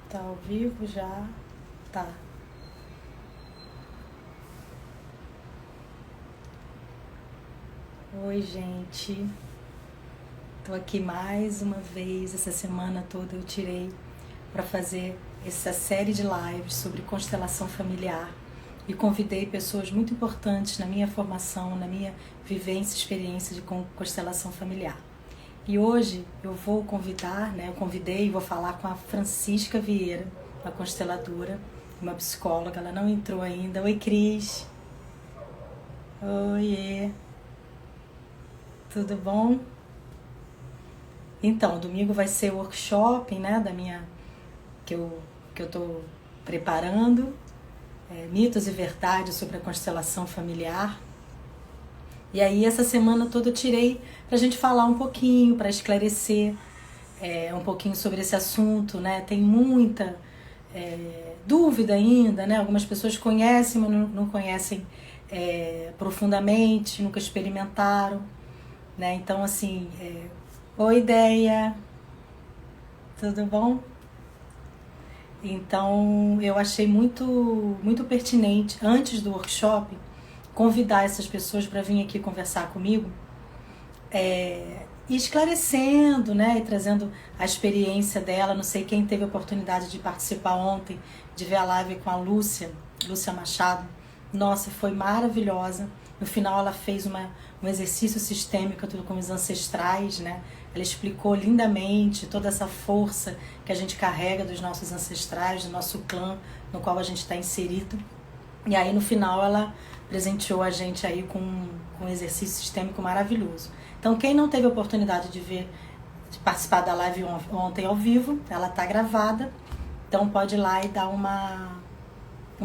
Tá ao vivo já? Tá. Oi, gente. Tô aqui mais uma vez. Essa semana toda eu tirei para fazer essa série de lives sobre constelação familiar e convidei pessoas muito importantes na minha formação, na minha vivência e experiência de constelação familiar. E hoje eu vou convidar, eu convidei e vou falar com a Francisca Vieira, uma consteladora, uma psicóloga. Ela não entrou ainda. Oi, Cris. Oiê. Tudo bom? Então, domingo vai ser o workshop, da minha que eu tô preparando, mitos e verdades sobre a constelação familiar. E aí essa semana toda eu tirei pra gente falar um pouquinho, para esclarecer um pouquinho sobre esse assunto, né? Tem muita dúvida ainda, né? Algumas pessoas conhecem, mas não conhecem profundamente, nunca experimentaram, né? Então, assim, oi, ideia, tudo bom? Então, eu achei muito pertinente, antes do workshop, convidar essas pessoas para vir aqui conversar comigo, e esclarecendo, né, e trazendo a experiência dela. Não sei quem teve a oportunidade de participar ontem, de ver a live com a Lúcia Machado. Nossa, foi maravilhosa. No final ela fez um exercício sistêmico tudo com os ancestrais, né? Ela explicou lindamente toda essa força que a gente carrega dos nossos ancestrais, do nosso clã no qual a gente está inserido. E aí no final ela presenteou a gente aí com um exercício sistêmico maravilhoso. Então quem não teve a oportunidade de participar da live ontem ao vivo, ela está gravada, então pode ir lá e dar uma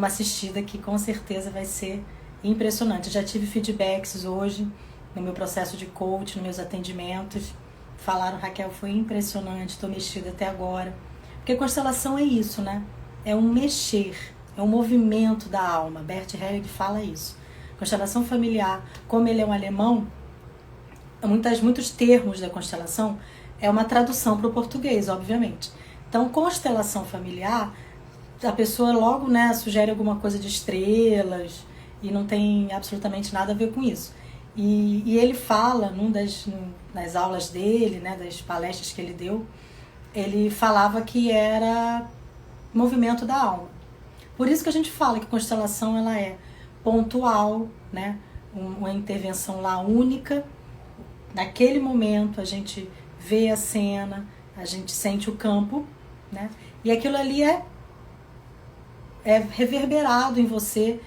assistida que com certeza vai ser impressionante. Eu já tive feedbacks hoje no meu processo de coach, nos meus atendimentos. Falaram, Raquel, foi impressionante, estou mexida até agora. Porque constelação é isso, né? É um mexer, é um movimento da alma. Bert Hellinger fala isso. Constelação familiar, como ele é um alemão, muitos termos da constelação é uma tradução para o português, obviamente. Então, constelação familiar, a pessoa logo, sugere alguma coisa de estrelas e não tem absolutamente nada a ver com isso. E ele fala, nas aulas dele, das palestras que ele deu, ele falava que era movimento da alma. Por isso que a gente fala que constelação ela é pontual, né? Uma intervenção lá única. Naquele momento a gente vê a cena, a gente sente o campo, né? E aquilo ali é reverberado em você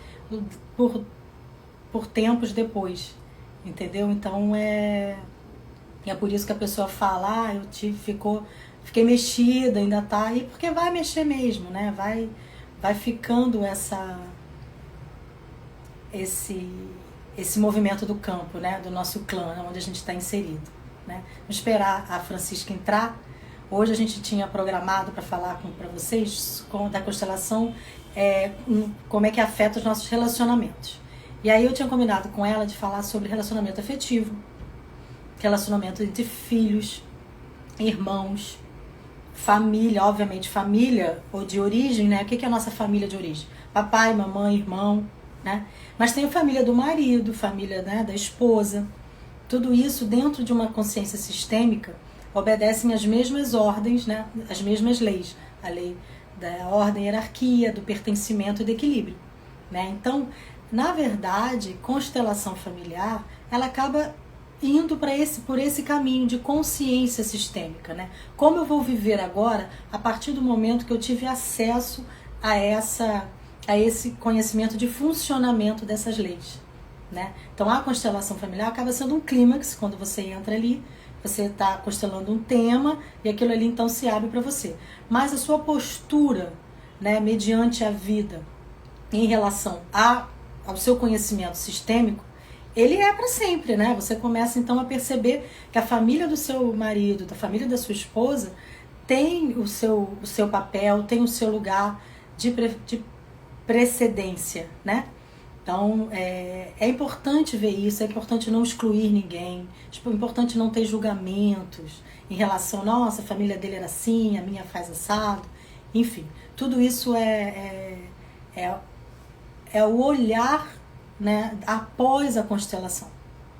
por tempos depois, entendeu? Então é por isso que a pessoa fala, fiquei mexida, ainda tá, e porque vai mexer mesmo, né? Vai ficando esse movimento do campo, né? Do nosso clã, onde a gente está inserido, né? Vamos esperar a Francisca entrar. Hoje a gente tinha programado para falar para vocês da constelação, como é que afeta os nossos relacionamentos. E aí eu tinha combinado com ela de falar sobre relacionamento afetivo, relacionamento entre filhos, irmãos, família, obviamente família ou de origem, né? O que é a nossa família de origem? Papai, mamãe, irmão, né? Mas tem a família do marido, família, né, da esposa. Tudo isso dentro de uma consciência sistêmica obedecem às mesmas ordens, né? As mesmas leis. A lei da ordem e hierarquia, do pertencimento e do equilíbrio, né? Então, na verdade, constelação familiar, ela acaba indo por esse caminho de consciência sistêmica, né? Como eu vou viver agora a partir do momento que eu tive acesso a esse conhecimento de funcionamento dessas leis, né? Então a constelação familiar acaba sendo um clímax. Quando você entra ali, você está constelando um tema e aquilo ali então se abre para você. Mas a sua postura, né, mediante a vida em relação ao seu conhecimento sistêmico, ele é para sempre, né? Você começa então a perceber que a família do seu marido, da família da sua esposa, tem o seu papel, tem o seu lugar de precedência, né? Então é importante ver isso, é importante não excluir ninguém, é importante não ter julgamentos em relação, nossa, a família dele era assim, a minha faz assado. Enfim, tudo isso é o olhar, né, após a constelação.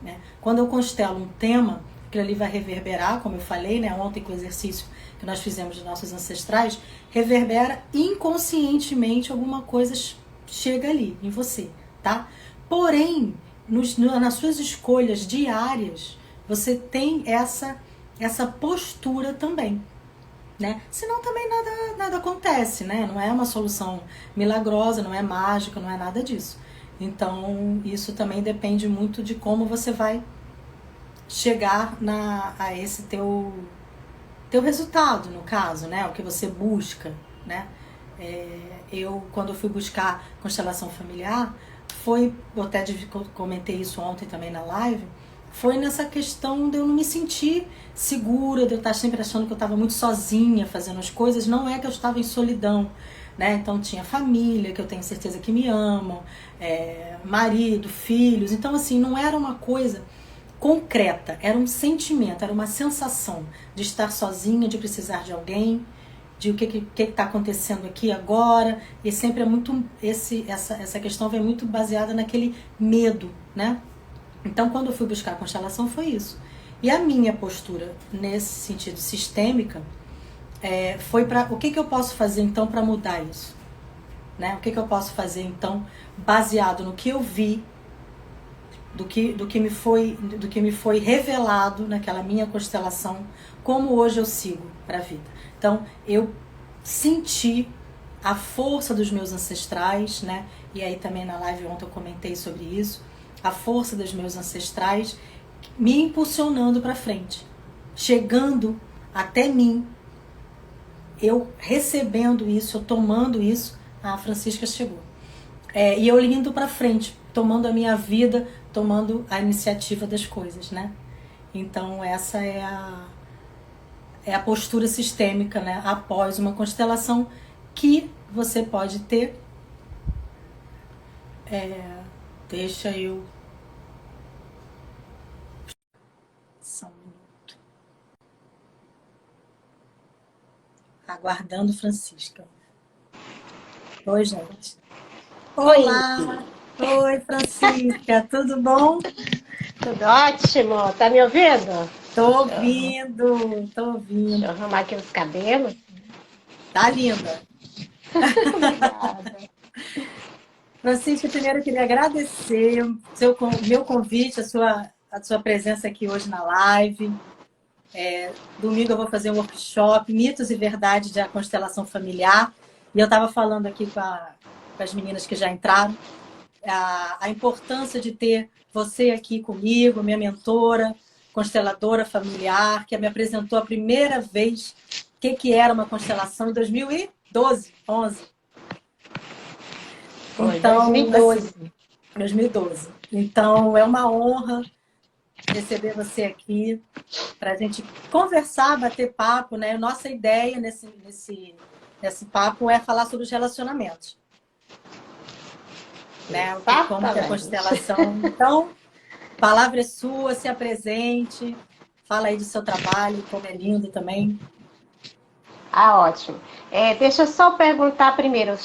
Né? Quando eu constelo um tema, aquilo ali vai reverberar, como eu falei, né, ontem com o exercício que nós fizemos de nossos ancestrais, reverbera inconscientemente, alguma coisa chega ali em você, tá? Porém, nas suas escolhas diárias, você tem essa postura também. Né? Senão também nada acontece, né? Não é uma solução milagrosa, não é mágica, não é nada disso. Então, isso também depende muito de como você vai chegar a esse teu resultado, no caso, né? O que você busca, né? Quando eu fui buscar constelação familiar, eu até comentei isso ontem também na live, foi nessa questão de eu não me sentir segura, de eu estar sempre achando que eu estava muito sozinha fazendo as coisas. Não é que eu estava em solidão, né? Então tinha família, que eu tenho certeza que me amam, marido, filhos. Então, assim, não era uma coisa concreta, era um sentimento, era uma sensação de estar sozinha, de precisar de alguém, de o que está acontecendo aqui agora. E sempre é muito essa questão vem muito baseada naquele medo, né? Então, quando eu fui buscar a constelação, foi isso. E a minha postura nesse sentido sistêmica foi para o que eu posso fazer então para mudar isso, né? O que eu posso fazer então baseado no que eu vi, do que me foi revelado naquela minha constelação, como hoje eu sigo para a vida. Então, eu senti a força dos meus ancestrais, né? E aí também na live ontem eu comentei sobre isso, a força dos meus ancestrais me impulsionando para frente, chegando até mim, eu recebendo isso, eu tomando isso, a Francisca chegou. E eu indo para frente, tomando a minha vida, tomando a iniciativa das coisas, né? Então essa é a postura sistêmica, né? Após uma constelação que você pode ter. Deixa eu... Só um minuto. Aguardando Francisca. Oi, gente. Olá! Oi, Francisca, tudo bom? Tudo ótimo, tá me ouvindo? Tô ouvindo. Deixa eu arrumar aqui os cabelos. Tá linda. Obrigada. Francisca, primeiro eu queria agradecer o meu convite, a sua presença aqui hoje na live. Domingo eu vou fazer um workshop, Mitos e Verdades da Constelação Familiar. E eu estava falando aqui com as meninas que já entraram, a importância de ter você aqui comigo, minha mentora, consteladora familiar, que me apresentou a primeira vez o que era uma constelação em 2012, 11. Então, 2012. assim, 2012. Então, é uma honra receber você aqui para a gente conversar, bater papo, né? Nossa ideia nesse papo é falar sobre os relacionamentos, né? Como que é a constelação. Então, a palavra é sua, se apresente, fala aí do seu trabalho, como é lindo também. Ótimo. Deixa eu só perguntar primeiro,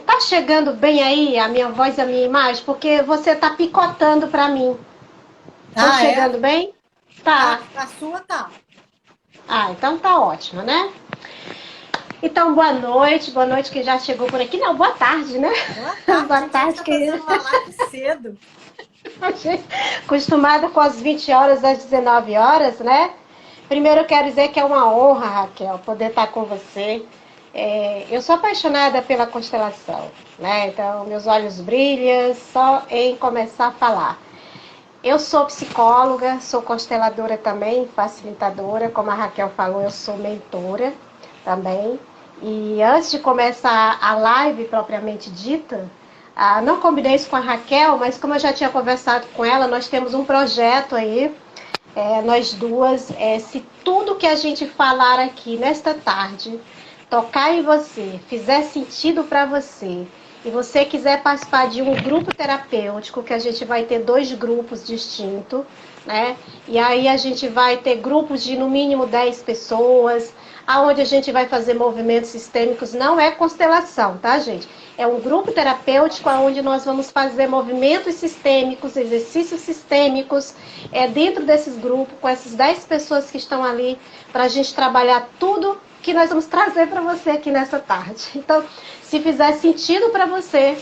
tá chegando bem aí a minha voz e a minha imagem? Porque você tá picotando para mim. Tá chegando bem? Tá. A sua tá. Então tá ótimo, né? Então, boa noite que já chegou por aqui. Não, boa tarde, né? Boa tarde, que tá fazendo uma live cedo. Acostumada com as 20 horas às 19 horas, né? Primeiro eu quero dizer que é uma honra, Raquel, poder estar com você. Eu sou apaixonada pela constelação, né? Então, meus olhos brilham só em começar a falar. Eu sou psicóloga, sou consteladora também, facilitadora. Como a Raquel falou, eu sou mentora também. E antes de começar a live propriamente dita, não combinei isso com a Raquel, mas como eu já tinha conversado com ela, nós temos um projeto aí, nós duas, se tudo que a gente falar aqui nesta tarde tocar em você, fizer sentido para você, e você quiser participar de um grupo terapêutico, que a gente vai ter 2 grupos distintos, né? E aí a gente vai ter grupos de no mínimo 10 pessoas, aonde a gente vai fazer movimentos sistêmicos. Não é constelação, tá, gente? É um grupo terapêutico onde nós vamos fazer movimentos sistêmicos, exercícios sistêmicos, dentro desses grupos, com essas 10 pessoas que estão ali, para a gente trabalhar tudo que nós vamos trazer para você aqui nessa tarde. Então, se fizer sentido para você,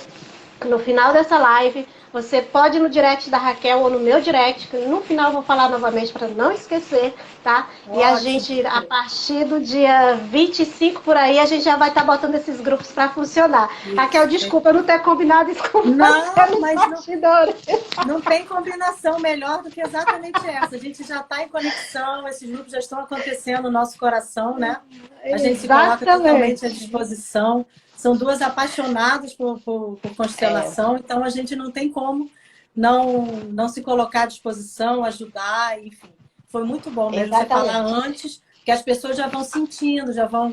no final dessa live, você pode ir no direct da Raquel ou no meu direct, que no final eu vou falar novamente para não esquecer, tá? Ótimo. E a gente, a partir do dia 25 por aí, a gente já vai estar botando esses grupos para funcionar. Isso. Raquel, desculpa eu não ter combinado isso com você. Não, mas não tem combinação melhor do que exatamente essa. A gente já está em conexão, esses grupos já estão acontecendo no nosso coração, né? A gente se coloca totalmente à disposição. São duas apaixonadas por constelação, então a gente não tem como não se colocar à disposição, ajudar, enfim. Foi muito bom mesmo você falar antes, que as pessoas já vão sentindo, já vão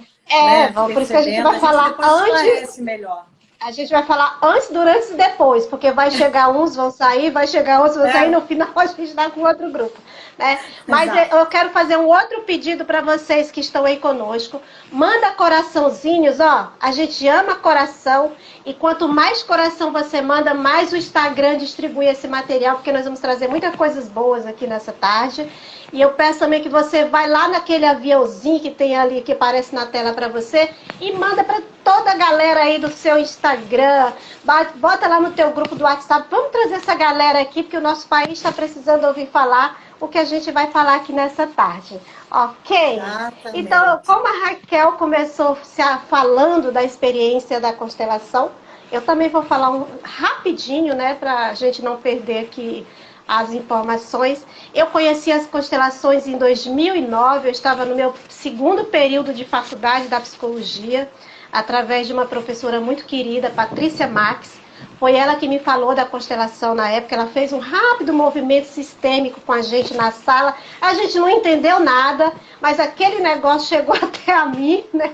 por isso que a gente vai falar antes. Melhor. A gente vai falar antes, durante e depois, porque vai chegar uns, vão sair, vai chegar outros, vão sair, no final a gente está com outro grupo. Né? Mas eu quero fazer um outro pedido para vocês que estão aí conosco. Manda coraçãozinhos, ó. A gente ama coração. E quanto mais coração você manda, mais o Instagram distribui esse material, porque nós vamos trazer muitas coisas boas aqui nessa tarde. E eu peço também que você vai lá naquele aviãozinho que tem ali, que aparece na tela para você, e manda para toda a galera aí do seu Instagram. Bota lá no teu grupo do WhatsApp. Vamos trazer essa galera aqui, porque o nosso país está precisando ouvir falar o que a gente vai falar aqui nessa tarde. Ok? Exatamente. Então, como a Raquel começou falando da experiência da constelação, eu também vou falar rapidinho, né, para a gente não perder aqui as informações. Eu conheci as constelações em 2009, eu estava no meu segundo período de faculdade da psicologia, através de uma professora muito querida, Patrícia Max. Foi ela que me falou da constelação na época. Ela fez um rápido movimento sistêmico com a gente na sala. A gente não entendeu nada, mas aquele negócio chegou até a mim, né?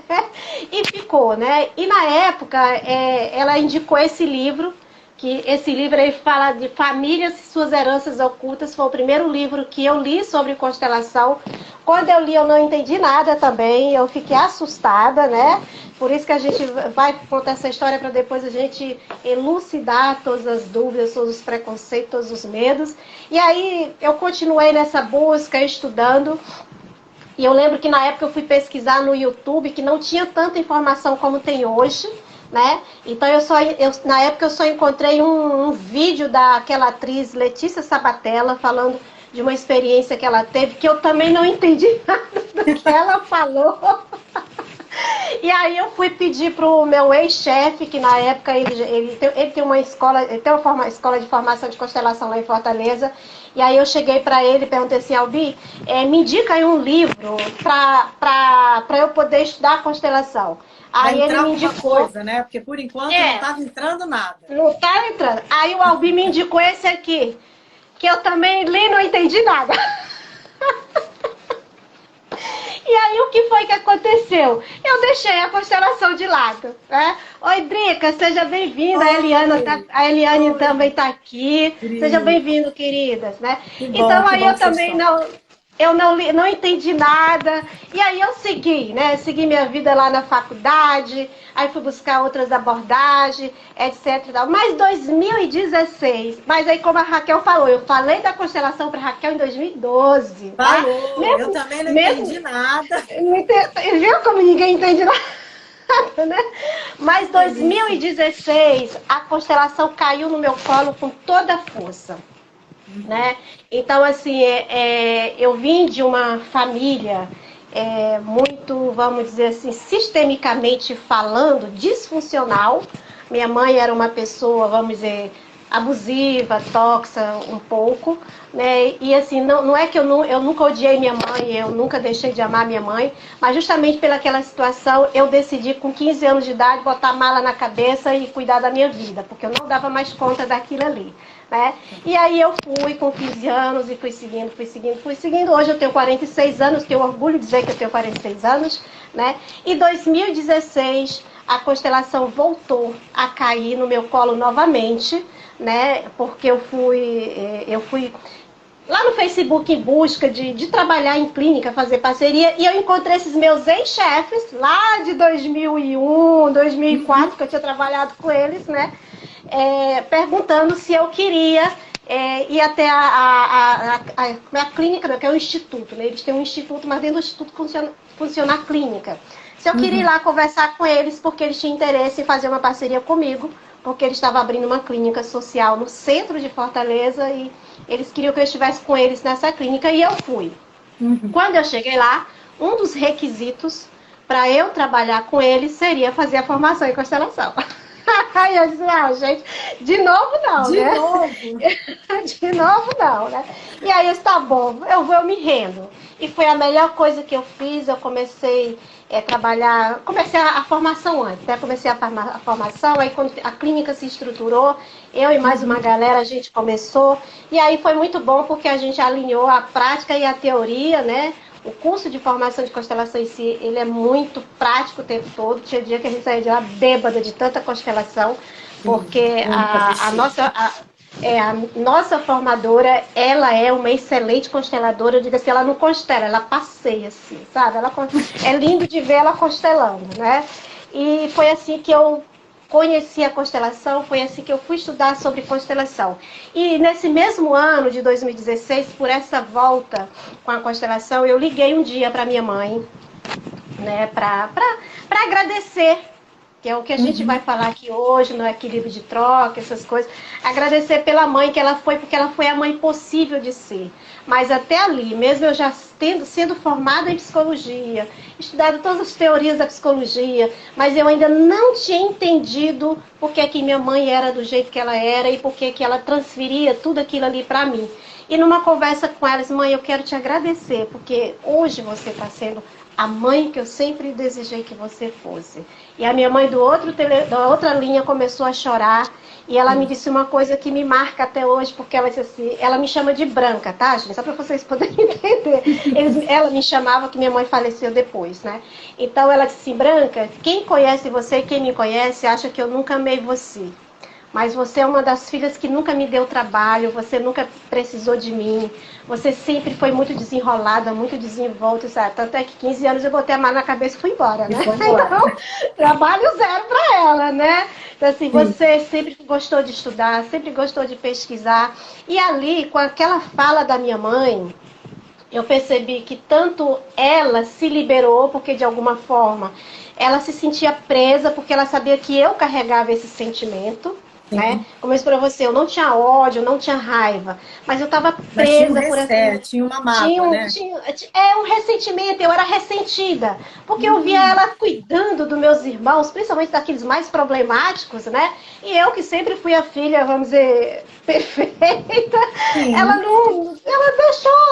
E ficou, né? E na época, ela indicou esse livro, que esse livro aí fala de famílias e suas heranças ocultas. Foi o primeiro livro que eu li sobre constelação. Quando eu li, eu não entendi nada também. Eu fiquei assustada, né? Por isso que a gente vai contar essa história para depois a gente elucidar todas as dúvidas, todos os preconceitos, todos os medos. E aí eu continuei nessa busca, estudando. E eu lembro que na época eu fui pesquisar no YouTube, que não tinha tanta informação como tem hoje, né? Então na época eu só encontrei um vídeo daquela atriz Letícia Sabatella falando de uma experiência que ela teve, que eu também não entendi nada do que ela falou. E aí eu fui pedir para o meu ex-chefe, que na época ele tem uma escola, ele tem uma escola de formação de constelação lá em Fortaleza. E aí eu cheguei para ele e perguntei assim, Albi, me indica aí um livro para eu poder estudar constelação. Aí ele me indicou coisa, né? Porque por enquanto não estava entrando nada. Não estava entrando. Aí o Albi me indicou esse aqui, que eu também li e não entendi nada. E aí o que foi que aconteceu? Eu deixei a constelação de lado, né? Oi, Drica, seja bem-vinda. A Eliane também está aqui. Querida. Seja bem-vindo, queridas, né? Então aí eu também não entendi nada. E aí eu segui, né? Segui minha vida lá na faculdade, aí fui buscar outras abordagens, etc. Mas 2016, mas aí como a Raquel falou, eu falei da constelação para Raquel em 2012. Falou, tá? Eu também não entendi nada. Viu como ninguém entende nada? Né? Mas 2016, a constelação caiu no meu colo com toda a força. Né? Então, assim, eu vim de uma família muito, vamos dizer assim, sistemicamente falando, disfuncional. Minha mãe era uma pessoa, vamos dizer, abusiva, tóxica um pouco, né? E assim, não é que eu nunca odiei minha mãe, eu nunca deixei de amar minha mãe, mas justamente pelaquela situação eu decidi com 15 anos de idade botar mala na cabeça e cuidar da minha vida, porque eu não dava mais conta daquilo ali. Né? E aí eu fui com 15 anos e fui seguindo. Hoje eu tenho 46 anos, tenho orgulho de dizer que eu tenho 46 anos, né? E 2016 a constelação voltou a cair no meu colo novamente, né? Porque eu fui lá no Facebook em busca de trabalhar em clínica, fazer parceria, e eu encontrei esses meus ex-chefes, lá de 2001, 2004, que eu tinha trabalhado com eles, né? Perguntando se eu queria ir até a clínica, que é o instituto, né? Eles têm um instituto, mas dentro do instituto funciona a clínica. Se eu queria ir lá conversar com eles, porque eles tinham interesse em fazer uma parceria comigo, porque eles estavam abrindo uma clínica social no centro de Fortaleza e eles queriam que eu estivesse com eles nessa clínica e eu fui. Quando eu cheguei lá, um dos requisitos para eu trabalhar com eles seria fazer a formação em constelação. Aí eu disse, gente, de novo não, de né? novo? De novo não, né? E aí eu disse, tá bom, eu me rendo. E foi a melhor coisa que eu fiz, eu comecei trabalhar, comecei a formação antes, né? Comecei a formação, aí quando a clínica se estruturou, eu e mais uma galera, a gente começou, e aí foi muito bom porque a gente alinhou a prática e a teoria, né? O curso de formação de constelação em si, ele é muito prático o tempo todo. Tinha dia que a gente saía de lá bêbada de tanta constelação, porque a nossa formadora, ela é uma excelente consteladora. Eu digo assim, ela não constela, ela passeia assim, sabe? É lindo de ver ela constelando, né? E foi assim que eu conheci a constelação, foi assim que eu fui estudar sobre constelação. E nesse mesmo ano de 2016, por essa volta com a constelação, eu liguei um dia para minha mãe, né, para agradecer, que é o que a gente vai falar aqui hoje, no equilíbrio de troca, essas coisas. Agradecer pela mãe que ela foi, porque ela foi a mãe possível de ser. Mas até ali, mesmo eu já sendo formada em psicologia, estudado todas as teorias da psicologia, mas eu ainda não tinha entendido por que minha mãe era do jeito que ela era e por que ela transferia tudo aquilo ali para mim. E numa conversa com elas, mãe, eu quero te agradecer, porque hoje você está sendo a mãe que eu sempre desejei que você fosse. E a minha mãe da outra linha começou a chorar. E ela me disse uma coisa que me marca até hoje, porque ela disse assim, ela me chama de Branca, tá, gente? Só para vocês poderem entender. Ela me chamava, que minha mãe faleceu depois, né? Então ela disse assim, Branca, quem conhece você, quem me conhece, acha que eu nunca amei você. Mas você é uma das filhas que nunca me deu trabalho, você nunca precisou de mim, você sempre foi muito desenrolada, muito desenvolta, sabe? Tanto é que 15 anos eu botei a mão na cabeça e fui embora, né? Então, trabalho zero para ela, né? Então, assim, você sempre gostou de estudar, sempre gostou de pesquisar. E ali, com aquela fala da minha mãe, eu percebi que tanto ela se liberou, porque de alguma forma ela se sentia presa, porque ela sabia que eu carregava esse sentimento. Né? Como eu disse para você, eu não tinha ódio, eu não tinha raiva, mas eu estava presa por essa. Tinha uma mágoa, né? Um ressentimento, eu era ressentida, porque eu via ela cuidando dos meus irmãos, principalmente daqueles mais problemáticos, né? E eu, que sempre fui a filha, vamos dizer, perfeita, ela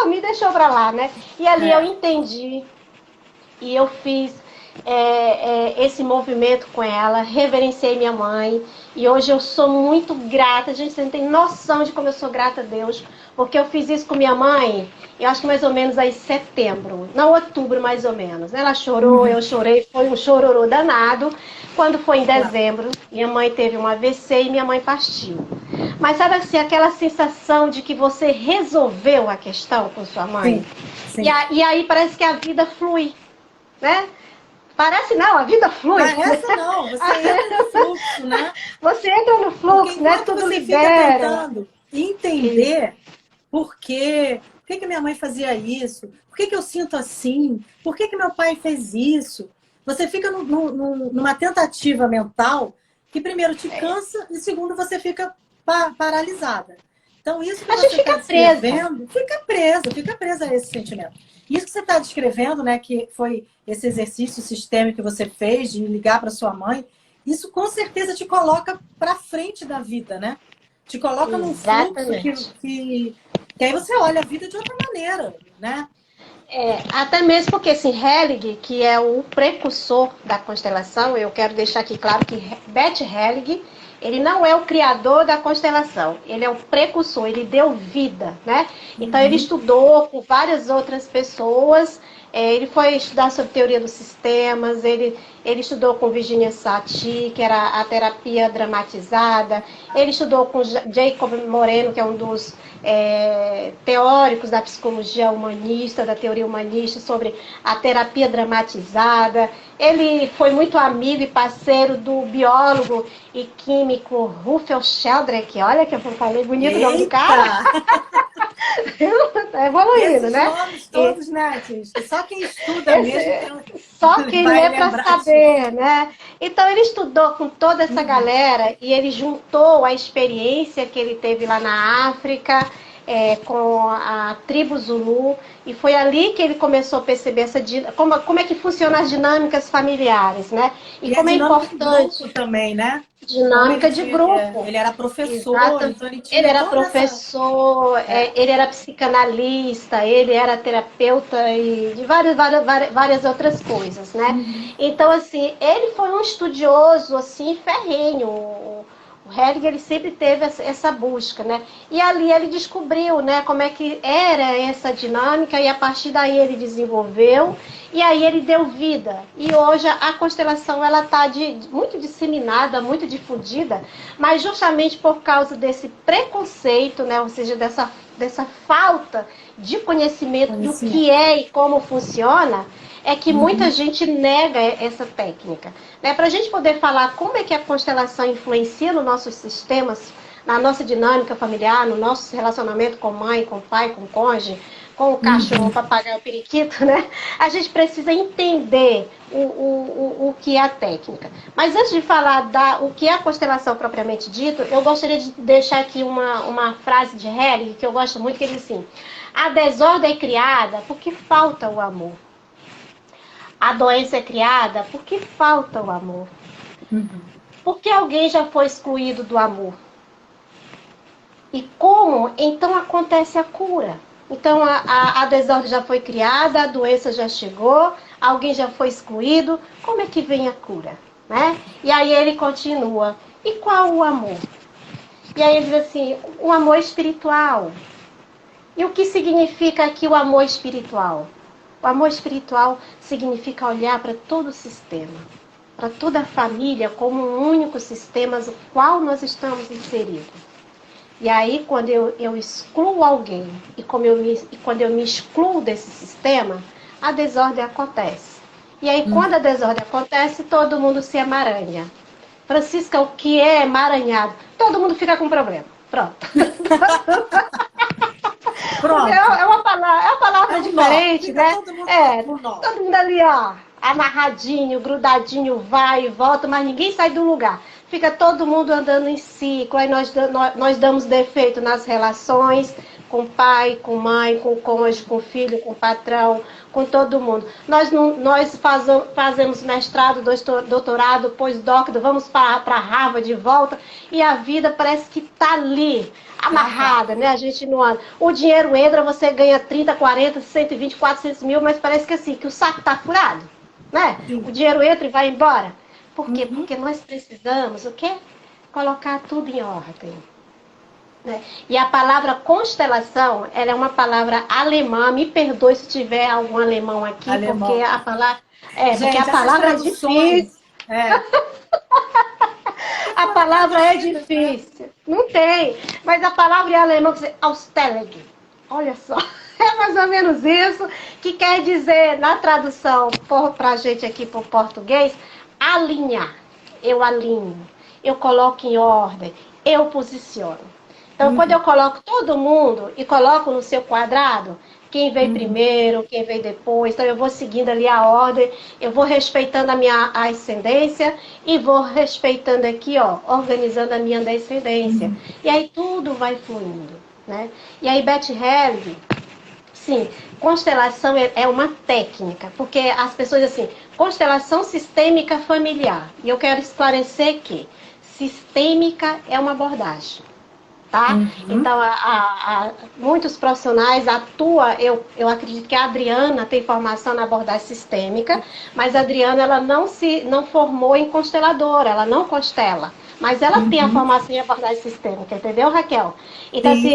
me deixou para lá, né? E ali eu entendi, e eu fiz esse movimento com ela, reverenciei minha mãe, e hoje eu sou muito grata. Gente, você não tem noção de como eu sou grata a Deus, porque eu fiz isso com minha mãe, eu acho que mais ou menos aí em setembro, não, outubro mais ou menos. Ela chorou, eu chorei, foi um chororô danado. Quando foi em dezembro, minha mãe teve um AVC e minha mãe partiu. Mas sabe assim, aquela sensação de que você resolveu a questão com sua mãe? Sim. E aí parece que a vida flui, né? Parece não, a vida flui. Parece não, você entra no fluxo, né? Você entra no fluxo, né? Tudo você libera. Fica tentando entender por quê, por que minha mãe fazia isso, por que eu sinto assim, por que meu pai fez isso. Você fica numa tentativa mental que primeiro te cansa e segundo você fica paralisada. Então isso que você está descrevendo, fica presa a esse sentimento. Isso que você está descrevendo, né, que foi esse exercício sistêmico que você fez de ligar para sua mãe, isso com certeza te coloca para frente da vida, né? Te coloca num fluxo que aí você olha a vida de outra maneira, né? Até mesmo porque, assim, Hellig, que é o precursor da constelação, eu quero deixar aqui claro que Bert Hellig, ele não é o criador da constelação, ele é o precursor, ele deu vida, né? Então ele estudou com várias outras pessoas, ele foi estudar sobre teoria dos sistemas, ele estudou com Virginia Satir, que era a terapia dramatizada, ele estudou com Jacob Moreno, que é um dos teóricos da psicologia humanista, da teoria humanista, sobre a terapia dramatizada. Ele foi muito amigo e parceiro do biólogo e químico Russell Sheldrake. Olha que eu falei bonito o nome do cara. Tá evoluindo, esses né? nomes todos, né, Tis? Só quem estuda mesmo só quem vai lê para lembrar saber, né? Então ele estudou com toda essa galera e ele juntou a experiência que ele teve lá na África com a tribo Zulu, e foi ali que ele começou a perceber como é que funcionam as dinâmicas familiares, né? E a como é dinâmica de importante. grupo também, né? Como Dinâmica de grupo. ele era professor, Exato. então ele Ele tinha era toda essa... professor, ele era psicanalista, ele era terapeuta e de várias outras coisas, né? Então, assim, ele foi um estudioso, assim, ferrenho. O Helig, ele sempre teve essa busca, né? E ali ele descobriu, né, como é que era essa dinâmica, e a partir daí ele desenvolveu, e aí ele deu vida. E hoje a constelação, ela está muito disseminada, muito difundida, mas justamente por causa desse preconceito, né, ou seja, dessa falta de conhecimento do que é e como funciona, é que muita gente nega essa técnica. Né? Para a gente poder falar como é que a constelação influencia nos nossos sistemas, na nossa dinâmica familiar, no nosso relacionamento com mãe, com pai, com cônjuge, com o cachorro, o papagaio, o periquito, né? A gente precisa entender o que é a técnica. Mas antes de falar o que é a constelação propriamente dito, eu gostaria de deixar aqui uma frase de Helig, que eu gosto muito, que diz assim: a desordem é criada porque falta o amor. A doença é criada porque falta o amor. Porque alguém já foi excluído do amor. E como então acontece a cura? Então a desordem já foi criada, a doença já chegou, alguém já foi excluído, como é que vem a cura? Né? E aí ele continua: e qual o amor? E aí ele diz assim: o amor espiritual. E o que significa aqui o amor espiritual? O amor espiritual significa olhar para todo o sistema, para toda a família como um único sistema no qual nós estamos inseridos. E aí, quando eu excluo alguém e quando eu me excluo desse sistema, a desordem acontece. E aí, quando a desordem acontece, todo mundo se emaranha. Francisca, o que é emaranhado? Todo mundo fica com problema. Pronto. Pronto. É uma palavra diferente, né? Todo mundo ali, ó, amarradinho, grudadinho, vai e volta, mas ninguém sai do lugar. Fica todo mundo andando em ciclo, aí nós damos defeito nas relações, com pai, com mãe, com cônjuge, com filho, com patrão, com todo mundo. Nós fazemos mestrado, doutorado, pós-doc, vamos para Harvard de volta, e a vida parece que está ali, amarrada, né? A gente não anda. O dinheiro entra, você ganha 30, 40, 120, 400 mil, mas parece que assim, que o saco está furado, né? O dinheiro entra e vai embora. Por quê? Porque nós precisamos, o quê? Colocar tudo em ordem. Né? E a palavra constelação, ela é uma palavra alemã. Me perdoe se tiver algum alemão aqui, porque a palavra porque a palavra é difícil. A palavra é difícil. Não tem. Mas a palavra em alemão quer dizer Austellung. Olha só. É mais ou menos isso que quer dizer, na tradução para a gente aqui para o português, alinhar. Eu alinho. Eu coloco em ordem. Eu posiciono. Então, quando eu coloco todo mundo e coloco no seu quadrado, quem veio primeiro, quem veio depois, então eu vou seguindo ali a ordem, eu vou respeitando a minha ascendência e vou respeitando aqui, ó, organizando a minha descendência. E aí tudo vai fluindo, né? E aí Beth Helling, sim, constelação é uma técnica, porque as pessoas assim, constelação sistêmica familiar. E eu quero esclarecer que sistêmica é uma abordagem. Tá? Então, muitos profissionais atuam, eu acredito que a Adriana tem formação na abordagem sistêmica, mas a Adriana ela não formou em consteladora, ela não constela, mas ela tem a formação em abordagem sistêmica, entendeu, Raquel? Então, assim,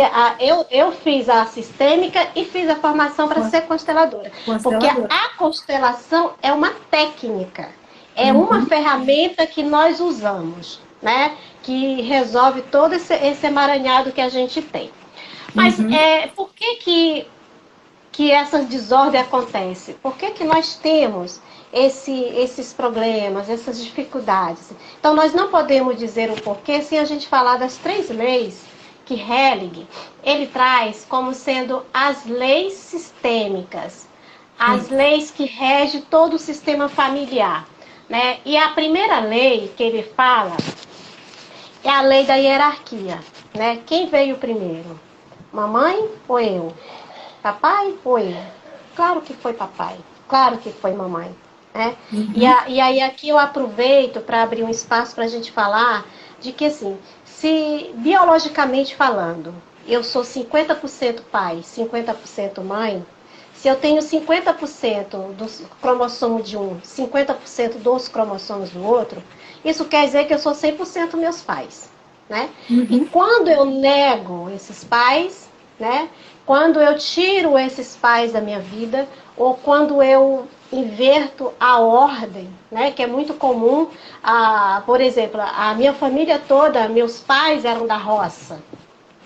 eu fiz a sistêmica e fiz a formação para ser consteladora, porque a constelação é uma técnica, é uma ferramenta que nós usamos, né? Que resolve todo esse emaranhado que a gente tem. Mas Uhum. por que essa desordem acontece? Por que nós temos esses problemas, essas dificuldades? Então, nós não podemos dizer o porquê sem a gente falar das 3 leis que Helling ele traz como sendo as leis sistêmicas, as Sim. leis que regem todo o sistema familiar. Né? E a primeira lei que ele fala é a lei da hierarquia. Né? Quem veio primeiro? Mamãe ou eu? Papai ou eu? Claro que foi papai, claro que foi mamãe. Né? Uhum. E aí aqui eu aproveito para abrir um espaço para a gente falar de que assim, se biologicamente falando, eu sou 50% pai, 50% mãe, se eu tenho 50% dos cromossomos de um, 50% dos cromossomos do outro, isso quer dizer que eu sou 100% meus pais. Né? E Uhum. quando eu nego esses pais, né? Quando eu tiro esses pais da minha vida, ou quando eu inverto a ordem, né? Que é muito comum, por exemplo, a minha família toda, meus pais eram da roça,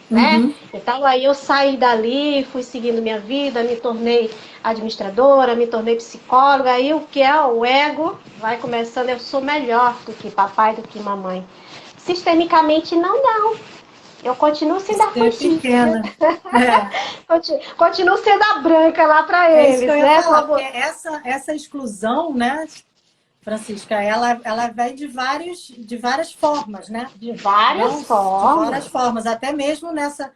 né? Uhum. Então aí eu saí dali, fui seguindo minha vida, me tornei administradora, me tornei psicóloga, aí o que é o ego vai começando, eu sou melhor do que papai, do que mamãe. Sistemicamente não. Eu continuo sendo a Você é Francisca. pequena. É. Continuo sendo a branca lá para É isso que eu eles, ia né? falar, porque essa exclusão, né, Francisca, ela vem de várias formas, né? De várias Não, de várias formas. formas, até mesmo nessa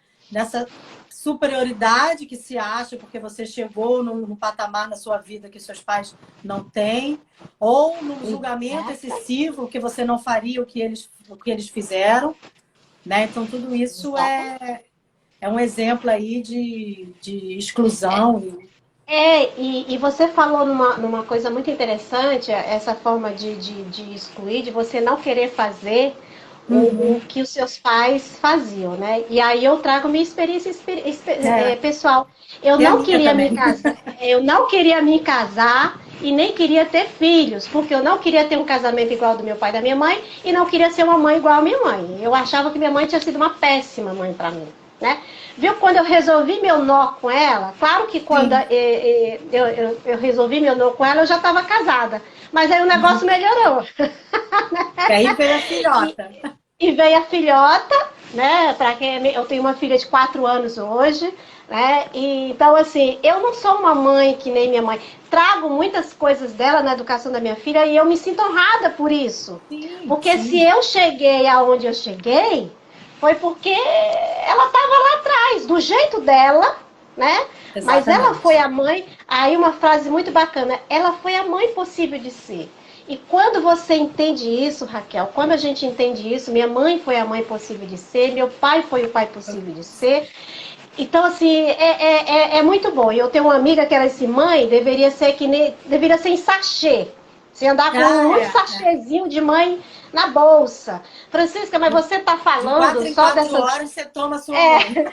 superioridade que se acha porque você chegou num patamar na sua vida que seus pais não têm, ou no julgamento Exata, excessivo que você não faria o que eles fizeram, né? Então tudo isso exatamente. é um exemplo aí de exclusão. E você falou numa coisa muito interessante, essa forma de excluir, de você não querer fazer o Uhum. que os seus pais faziam, né? E aí eu trago minha experiência É, pessoal. Eu e a não minha queria me também. casar, eu não queria me casar e nem queria ter filhos, porque eu não queria ter um casamento igual ao do meu pai e da minha mãe e não queria ser uma mãe igual à minha mãe. Eu achava que minha mãe tinha sido uma péssima mãe para mim, né? Viu, quando eu resolvi meu nó com ela, claro que quando Sim. eu resolvi meu nó com ela, eu já estava casada. Mas aí o negócio Uhum. melhorou. E aí veio a E, filhota. e veio a filhota, né? Para quem eu tenho uma filha de 4 anos hoje, né? E, então, assim, eu não sou uma mãe que nem minha mãe. Trago muitas coisas dela na educação da minha filha e eu me sinto honrada por isso. Sim, Porque se sim, eu cheguei aonde eu cheguei, foi porque ela estava lá atrás, do jeito dela, né? Mas ela foi exatamente. a mãe. Aí uma frase muito bacana: ela foi a mãe possível de ser. E quando você entende isso, Raquel, quando a gente entende isso, minha mãe foi a mãe possível de ser, meu pai foi o pai possível de ser. Então, assim, é muito bom. E eu tenho uma amiga que era assim, mãe, deveria ser em sachê. Você andar com Ah, muito é. sachêzinho de mãe na bolsa. Francisca, mas você está De falando quatro em só quatro dessa. horas você toma a sua mãe.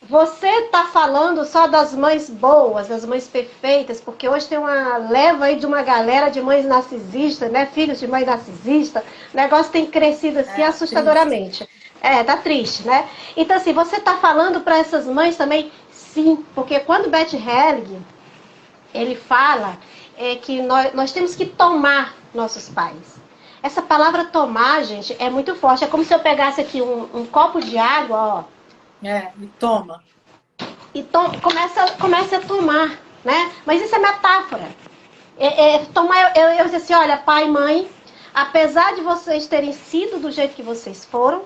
Você está falando só das mães boas, das mães perfeitas, porque hoje tem uma leva aí de uma galera de mães narcisistas, né? Filhos de mãe narcisista. O negócio tem crescido assim É, triste. assustadoramente. Tá triste, né? Então, assim, você está falando para essas mães também? Sim, porque quando Beth Helling, ele fala que nós temos que tomar nossos pais. Essa palavra tomar, gente, é muito forte. É como se eu pegasse aqui um copo de água, ó, É, e toma. e comece a tomar, né? Mas isso é metáfora. Tomar, eu disse assim, olha, pai e mãe, apesar de vocês terem sido do jeito que vocês foram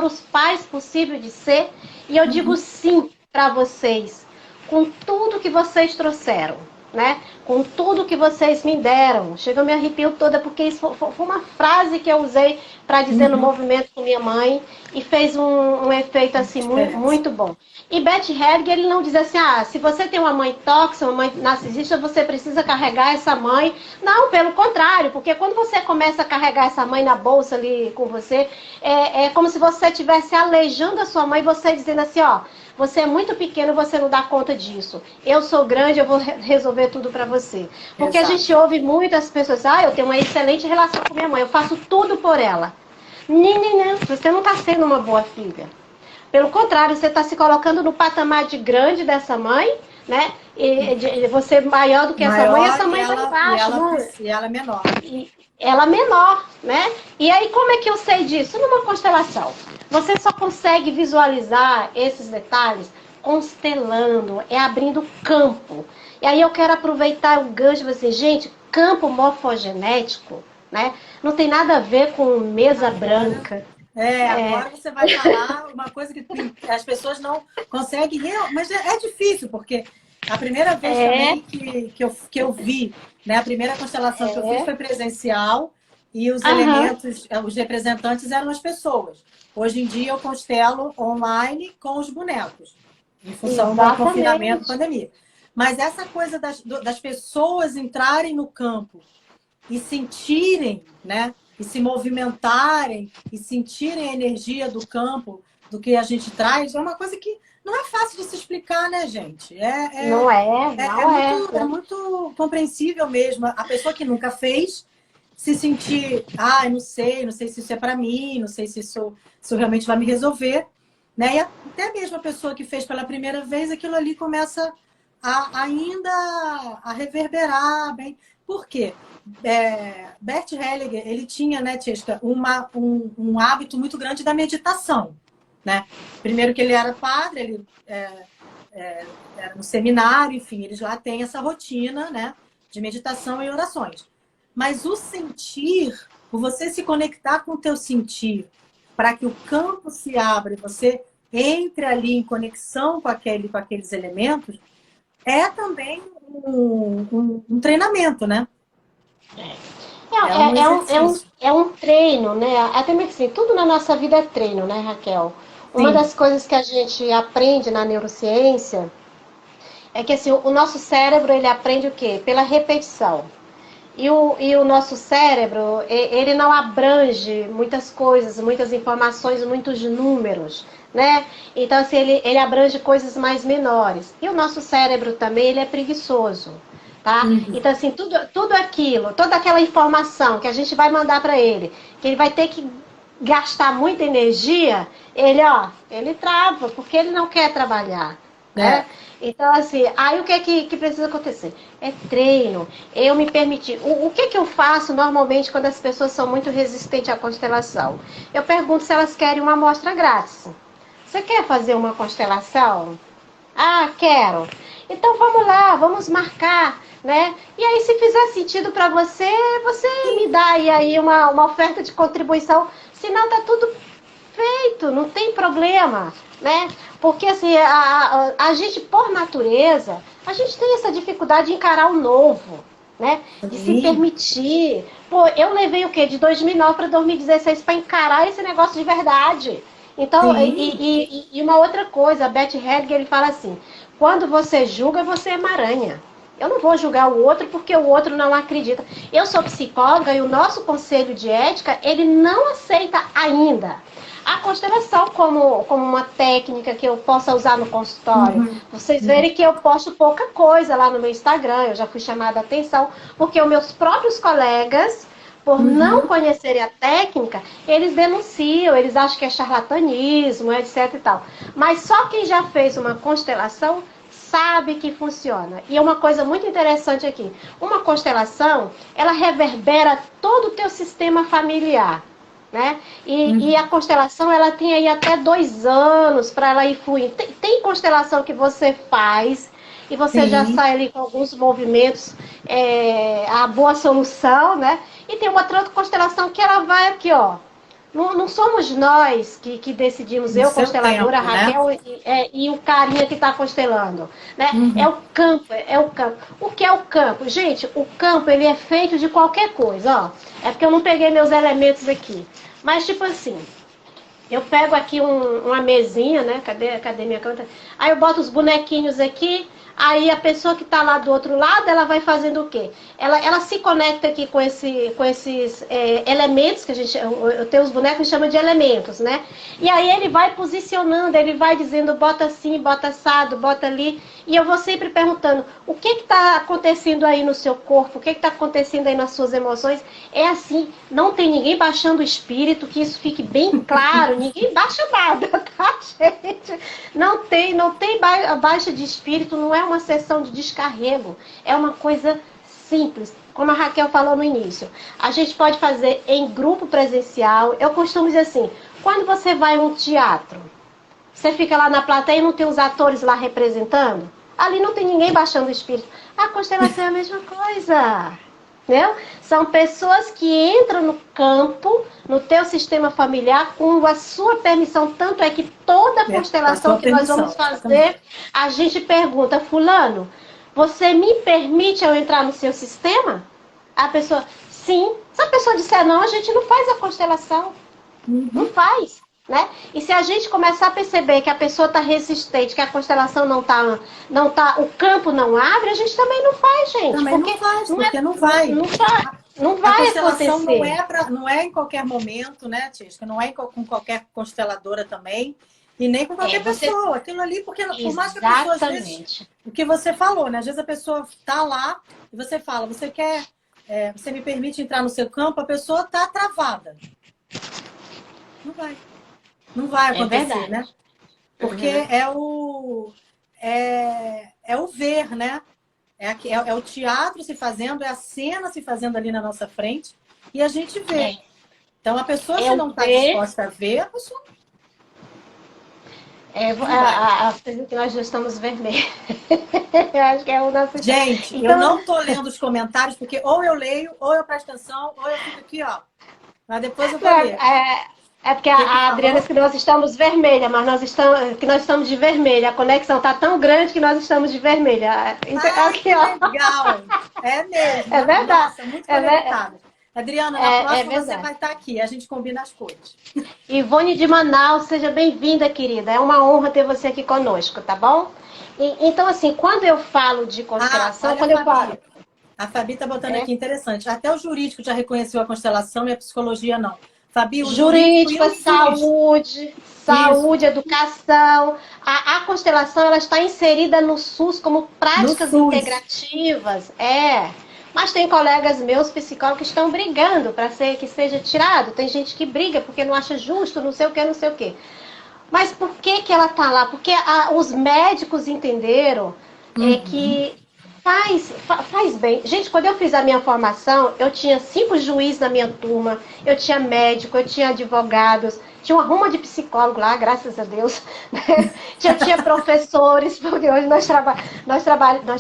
os pais possíveis de ser, e eu digo Uhum. sim para vocês, com tudo que vocês trouxeram, né? Com tudo que vocês me deram. Chega, eu me arrepio toda, porque isso foi uma frase que eu usei para dizer no Uhum. movimento com minha mãe e fez um efeito assim muito, Diferença. muito bom. E Beth Hellinger, ele não diz assim, se você tem uma mãe tóxica, uma mãe narcisista, você precisa carregar essa mãe. Não, pelo contrário, porque quando você começa a carregar essa mãe na bolsa ali com você, é como se você estivesse aleijando a sua mãe, você dizendo assim, ó, você é muito pequeno, você não dá conta disso. Eu sou grande, eu vou resolver tudo para você. Porque a gente Exato. ouve muitas pessoas, eu tenho uma excelente relação com minha mãe, eu faço tudo por ela. Não, você não está sendo uma boa filha. Pelo contrário, você está se colocando no patamar de grande dessa mãe, né? E você maior do que essa mãe, e essa mãe está embaixo. E ela é menor. E ela menor, né? E aí, como é que eu sei disso? Numa constelação. Você só consegue visualizar esses detalhes constelando, abrindo campo. E aí eu quero aproveitar o gancho e dizer, gente, campo morfogenético, né? Não tem nada a ver com mesa branca. Agora você vai falar uma coisa que as pessoas não conseguem, mas é difícil, porque a primeira vez também que eu vi, né, a primeira constelação que eu fiz foi presencial e os elementos, os representantes eram as pessoas. Hoje em dia eu constelo online com os bonecos, em função do confinamento, pandemia. Mas essa coisa das pessoas entrarem no campo e sentirem, né? E se movimentarem e sentirem a energia do campo, do que a gente traz, é uma coisa que não é fácil de se explicar, né, gente? Não é. É muito compreensível mesmo. A pessoa que nunca fez se sentir, não sei se isso é para mim, não sei se isso realmente vai me resolver, né? E até mesmo a pessoa que fez pela primeira vez, aquilo ali começa ainda a reverberar bem. Por quê? Bert Hellinger, ele tinha, né, Tiesca, um hábito muito grande da meditação, né? Primeiro que ele era padre, ele era no seminário, enfim, eles lá têm essa rotina, né, de meditação e orações. Mas o sentir, o você se conectar com o teu sentir, para que o campo se abra e você entre ali em conexão com aqueles elementos, é também um treinamento, né? É um treino, né? Até mesmo assim, tudo na nossa vida é treino, né, Raquel? Uma das coisas que a gente aprende na neurociência é que assim, o nosso cérebro, ele aprende o quê? Pela repetição. E o nosso cérebro, ele não abrange muitas coisas, muitas informações, muitos números, né? Então, assim, ele abrange coisas mais menores. E o nosso cérebro também, ele é preguiçoso, tá? Então, assim, tudo aquilo, toda aquela informação que a gente vai mandar para ele, que ele vai ter que gastar muita energia, ele trava, porque ele não quer trabalhar, né? Então, assim, aí o que precisa acontecer? É treino. Eu me permitir. O que eu faço normalmente quando as pessoas são muito resistentes à constelação? Eu pergunto se elas querem uma amostra grátis. Você quer fazer uma constelação? Ah, quero. Então vamos lá, vamos marcar, né? E aí, se fizer sentido para você, você me dá aí uma oferta de contribuição. Senão tá tudo feito, não tem problema, né? Porque assim, a gente, por natureza, a gente tem essa dificuldade de encarar o novo, né? De se permitir. Pô, eu levei o quê? De 2009 para 2016 para encarar esse negócio de verdade. Então, e uma outra coisa, a Bert Hellinger, ele fala assim, quando você julga, você é maranha. Eu não vou julgar o outro porque o outro não acredita. Eu sou psicóloga e o nosso conselho de ética, ele não aceita ainda a constelação como uma técnica que eu possa usar no consultório. Vocês verem que eu posto pouca coisa lá no meu Instagram, eu já fui chamada a atenção, porque os meus próprios colegas, por não conhecerem a técnica, eles denunciam, eles acham que é charlatanismo, etc e tal. Mas só quem já fez uma constelação sabe que funciona. E é uma coisa muito interessante aqui. Uma constelação, ela reverbera todo o teu sistema familiar, né? E a constelação, ela tem aí até 2 anos para ela ir fluindo. Tem constelação que você faz e você já sai ali com alguns movimentos, a boa solução, né? E tem outra constelação que ela vai aqui, ó. Não somos nós que decidimos, eu, consteladora, tempo, Raquel, né? E o carinha que está constelando, né? É o campo, é o campo. O que é o campo? Gente, o campo, ele é feito de qualquer coisa, ó. É porque eu não peguei meus elementos aqui. Mas, tipo assim, eu pego aqui uma mesinha, né? Cadê minha câmera? Aí eu boto os bonequinhos aqui, Aí a pessoa que está lá do outro lado, ela vai fazendo o quê? Ela se conecta aqui com esses elementos, que eu tenho os bonecos que chama de elementos, né? E aí ele vai posicionando, ele vai dizendo, bota assim, bota assado, bota ali. E eu vou sempre perguntando, o que está acontecendo aí no seu corpo? O que está acontecendo aí nas suas emoções? É assim, não tem ninguém baixando o espírito, que isso fique bem claro, ninguém baixa nada, tá, gente? Não tem baixa de espírito, não é uma sessão de descarrego, é uma coisa simples. Como a Raquel falou no início, a gente pode fazer em grupo presencial. Eu costumo dizer assim, quando você vai a um teatro, você fica lá na plateia e não tem os atores lá representando? Ali não tem ninguém baixando o espírito. A constelação é a mesma coisa. Entendeu? São pessoas que entram no campo, no teu sistema familiar, com a sua permissão. Tanto é que toda a constelação que nós vamos fazer, a gente pergunta, fulano, você me permite eu entrar no seu sistema? A pessoa, sim. Se a pessoa disser não, a gente não faz a constelação. Não faz. Né? E se a gente começar a perceber que a pessoa está resistente, que a constelação não tá, o campo não abre, a gente também não faz, gente. Também porque não faz, porque não vai. Não vai a constelação acontecer. Não é em qualquer momento, né, Tisca? Não é com qualquer consteladora também. E nem com qualquer pessoa. Aquilo ali, porque por mais que a pessoa, às vezes, o que você falou, né? Às vezes a pessoa está lá e você fala, você quer, você me permite entrar no seu campo, a pessoa está travada. Não vai. Não vai acontecer, né? Porque é o ver, né? É o teatro se fazendo, é a cena se fazendo ali na nossa frente e a gente vê. Então, a pessoa que não está disposta a ver, a pessoa... que nós já estamos vermelhos. Eu acho que é o nosso... Gente, então... eu não estou lendo os comentários, porque ou eu leio, ou eu presto atenção, ou eu fico aqui, ó. Mas depois eu vou ler. É porque a Adriana disse que nós estamos vermelha, mas nós estamos de vermelha. A conexão está tão grande que nós estamos de vermelha. Então, aqui, ó. Legal. É mesmo. É verdade. Nossa, muito conectada. Adriana, na próxima você vai estar aqui. A gente combina as coisas. Ivone de Manaus, seja bem-vinda, querida. É uma honra ter você aqui conosco, tá bom? Então, assim, quando eu falo de constelação, quando eu falo... A Fabi está botando aqui, interessante. Até o jurídico já reconheceu a constelação e a psicologia não. Fabi, o jurídico, saúde, educação. A constelação ela está inserida no SUS como práticas integrativas. Mas tem colegas meus, psicólogos, que estão brigando para que seja tirado. Tem gente que briga porque não acha justo, não sei o que, não sei o que. Mas por que ela está lá? Porque os médicos entenderam que faz bem. Gente, quando eu fiz a minha formação, eu tinha 5 juízes na minha turma, eu tinha médico, eu tinha advogados, tinha uma ruma de psicólogo lá, graças a Deus. tinha professores, porque hoje nós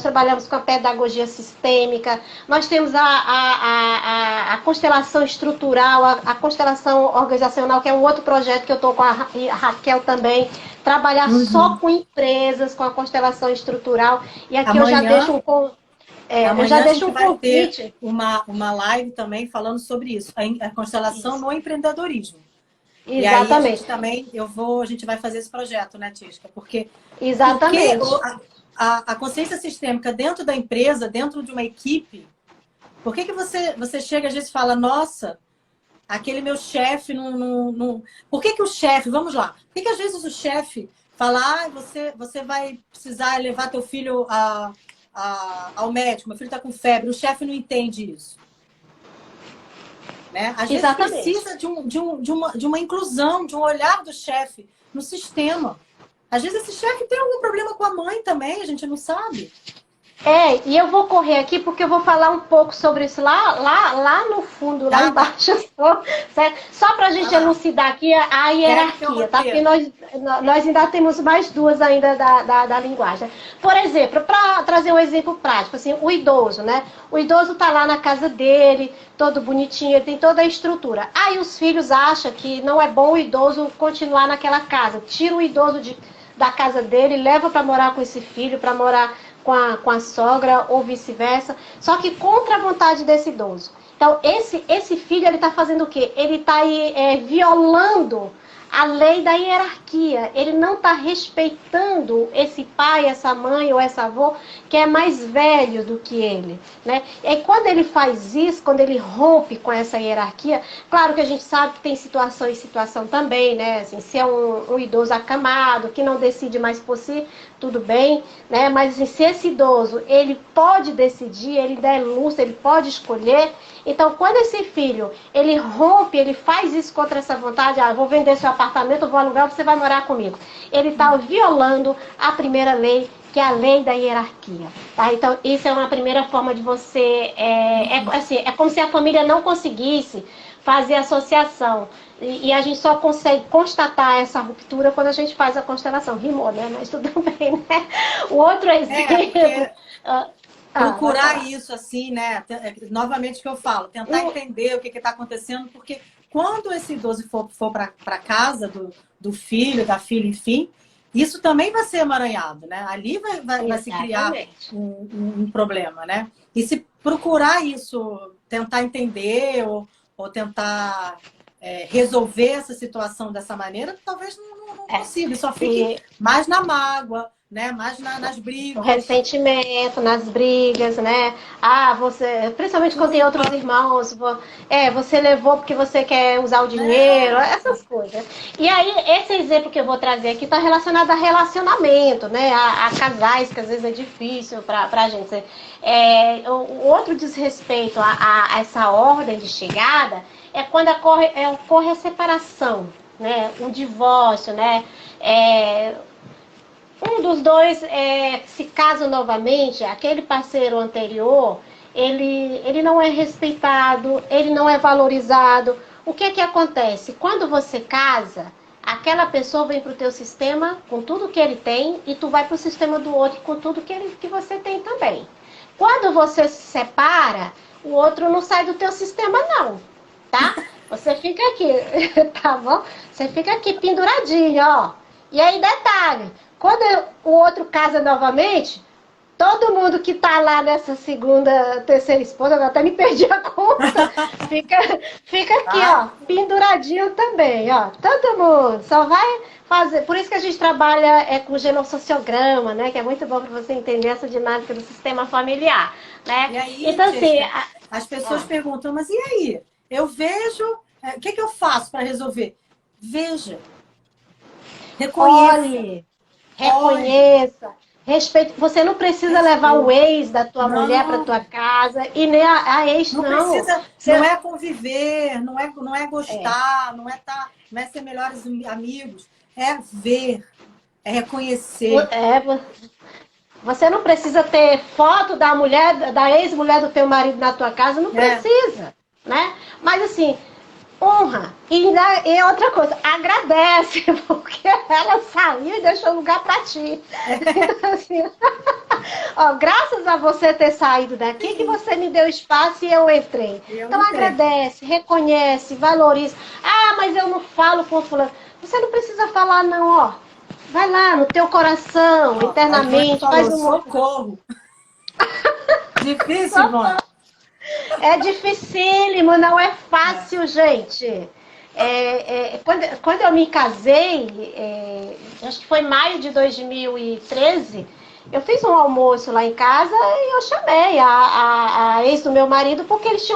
trabalhamos com a pedagogia sistêmica, nós temos a constelação estrutural, a constelação organizacional, que é um outro projeto que eu estou com a Raquel também, trabalhar só com empresas, com a constelação estrutural. E aqui amanhã, eu já deixo um convite. Uma live também falando sobre isso, a constelação no empreendedorismo. Exatamente. E aí a gente vai fazer esse projeto, né, Tisca? Porque a consciência sistêmica dentro da empresa, dentro de uma equipe, por que você chega às vezes e fala, nossa, aquele meu chefe não... Por que o chefe, vamos lá, por que às vezes o chefe fala, você vai precisar levar teu filho ao médico, meu filho está com febre, o chefe não entende isso. Né? Às vezes precisa de uma inclusão, de um olhar do chefe no sistema. Às vezes esse chefe tem algum problema com a mãe também, a gente não sabe. E eu vou correr aqui porque eu vou falar um pouco sobre isso lá no fundo, lá embaixo. Certo? Só para a gente elucidar aqui a hierarquia, tá? Porque nós ainda temos mais 2 ainda da linguagem. Por exemplo, para trazer um exemplo prático, assim, o idoso, né? O idoso está lá na casa dele, todo bonitinho, ele tem toda a estrutura. Aí os filhos acham que não é bom o idoso continuar naquela casa. Tira o idoso da casa dele, leva para morar com esse filho, para morar com a sogra ou vice-versa, só que contra a vontade desse idoso. Então, esse filho, ele está fazendo o quê? Ele está aí violando a lei da hierarquia. Ele não está respeitando esse pai, essa mãe ou essa avó que é mais velho do que ele, né? E aí, quando ele faz isso, quando ele rompe com essa hierarquia, claro que a gente sabe que tem situação e situação também, né? Assim, se é um idoso acamado, que não decide mais por si, tudo bem, né? Mas assim, se esse idoso, ele pode decidir, ele der luz, ele pode escolher. Então, quando esse filho, ele rompe, ele faz isso contra essa vontade, eu vou vender seu apartamento, eu vou alugar, você vai morar comigo. Ele está violando a primeira lei, que é a lei da hierarquia. Tá? Então, isso é uma primeira forma de você... assim, é como se a família não conseguisse fazer associação. E a gente só consegue constatar essa ruptura quando a gente faz a constelação. Rimou, né? Mas tudo bem, né? O outro exemplo... Procurar isso, assim, né? Novamente que eu falo, tentar entender o que está acontecendo, porque quando esse idoso for para casa do filho, da filha, enfim, isso também vai ser emaranhado, né? Ali vai se criar um problema, né? E se procurar isso, tentar entender ou tentar resolver essa situação dessa maneira, talvez não consiga, só fique mais na mágoa, né? Mais nas brigas. O ressentimento, nas brigas, né? Você, principalmente quando tem outros irmãos, você levou porque você quer usar o dinheiro, essas coisas. E aí, esse exemplo que eu vou trazer aqui está relacionado a relacionamento, né? A casais, que às vezes é difícil para a gente. O outro desrespeito a essa ordem de chegada é quando ocorre a separação, né? O divórcio, né? Um dos dois se casa novamente, aquele parceiro anterior, ele não é respeitado, ele não é valorizado. O que acontece? Quando você casa, aquela pessoa vem para o teu sistema com tudo que ele tem e tu vai para o sistema do outro com tudo que você tem também. Quando você se separa, o outro não sai do teu sistema não, tá? Você fica aqui, tá bom? Você fica aqui penduradinho, ó. E aí, detalhe, quando o outro casa novamente, todo mundo que tá lá nessa segunda, terceira esposa, agora até me perdi a conta, fica aqui, ó, penduradinho também, ó. Todo mundo só vai fazer. Por isso que a gente trabalha com genossociograma, né? Que é muito bom para você entender essa dinâmica do sistema familiar, né? E aí, então, assim, as pessoas perguntam, mas e aí? Eu vejo, o que eu faço para resolver? Veja. Olhe, reconheça, respeite. Você não precisa levar o ex da tua mulher para tua casa e nem a ex, não. Precisa, não é conviver, não é gostar, não é ser melhores amigos, é ver, é reconhecer. Você não precisa ter foto da ex-mulher do teu marido na tua casa, não precisa, né? Mas assim, honra. E outra coisa, agradece, porque ela saiu e deixou lugar para ti. Então, assim, graças a você ter saído daqui, que você me deu espaço e eu entrei. Então agradece, reconhece, valoriza. Mas eu não falo com fulano. Você não precisa falar não, ó. Vai lá no teu coração, internamente, faz um socorro. Difícil, Ivone. É dificílimo, não é fácil, gente. Quando eu me casei, acho que foi em maio de 2013, eu fiz um almoço lá em casa e eu chamei a ex do meu marido, porque eles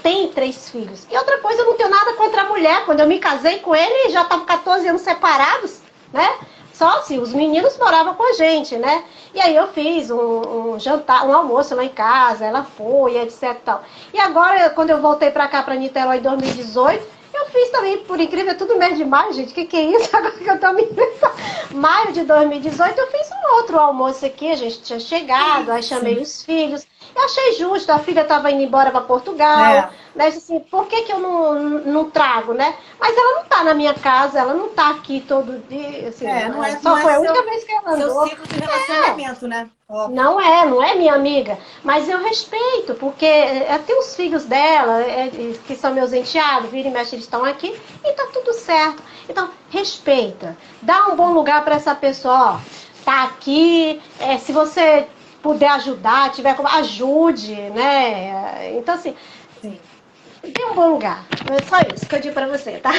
têm 3 filhos. E outra coisa, eu não tenho nada contra a mulher. Quando eu me casei com ele, já estavam 14 anos separados, né? Só assim, os meninos moravam com a gente, né? E aí eu fiz um jantar, um almoço lá em casa, ela foi, etc. Tal. E agora, quando eu voltei pra cá, pra Niterói em 2018, eu fiz também, por incrível, é tudo mês de maio, gente. O que é isso? Agora que eu tô me... Maio de 2018, eu fiz um outro almoço aqui, a gente tinha chegado, aí chamei os filhos. Eu achei justo, a filha estava indo embora para Portugal, né? Assim, por que eu não trago, né? Mas ela não está na minha casa, ela não está aqui todo dia, assim, só foi a única vez que ela andou. Seu ciclo de relacionamento, né? Não é minha amiga, mas eu respeito, porque tem os filhos dela, que são meus enteados, vira e mexe, eles estão aqui, e tá tudo certo. Então, respeita, dá um bom lugar para essa pessoa, ó, tá aqui, se você puder ajudar, tiver como, ajude, né? Então, assim, Dê um bom lugar. É só isso que eu digo para você, tá?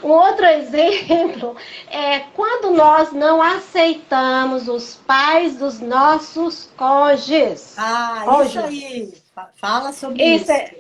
Um outro exemplo é quando nós não aceitamos os pais dos nossos cônjuges. Ah, isso Cônjuges. aí. Fala sobre Isso isso. é,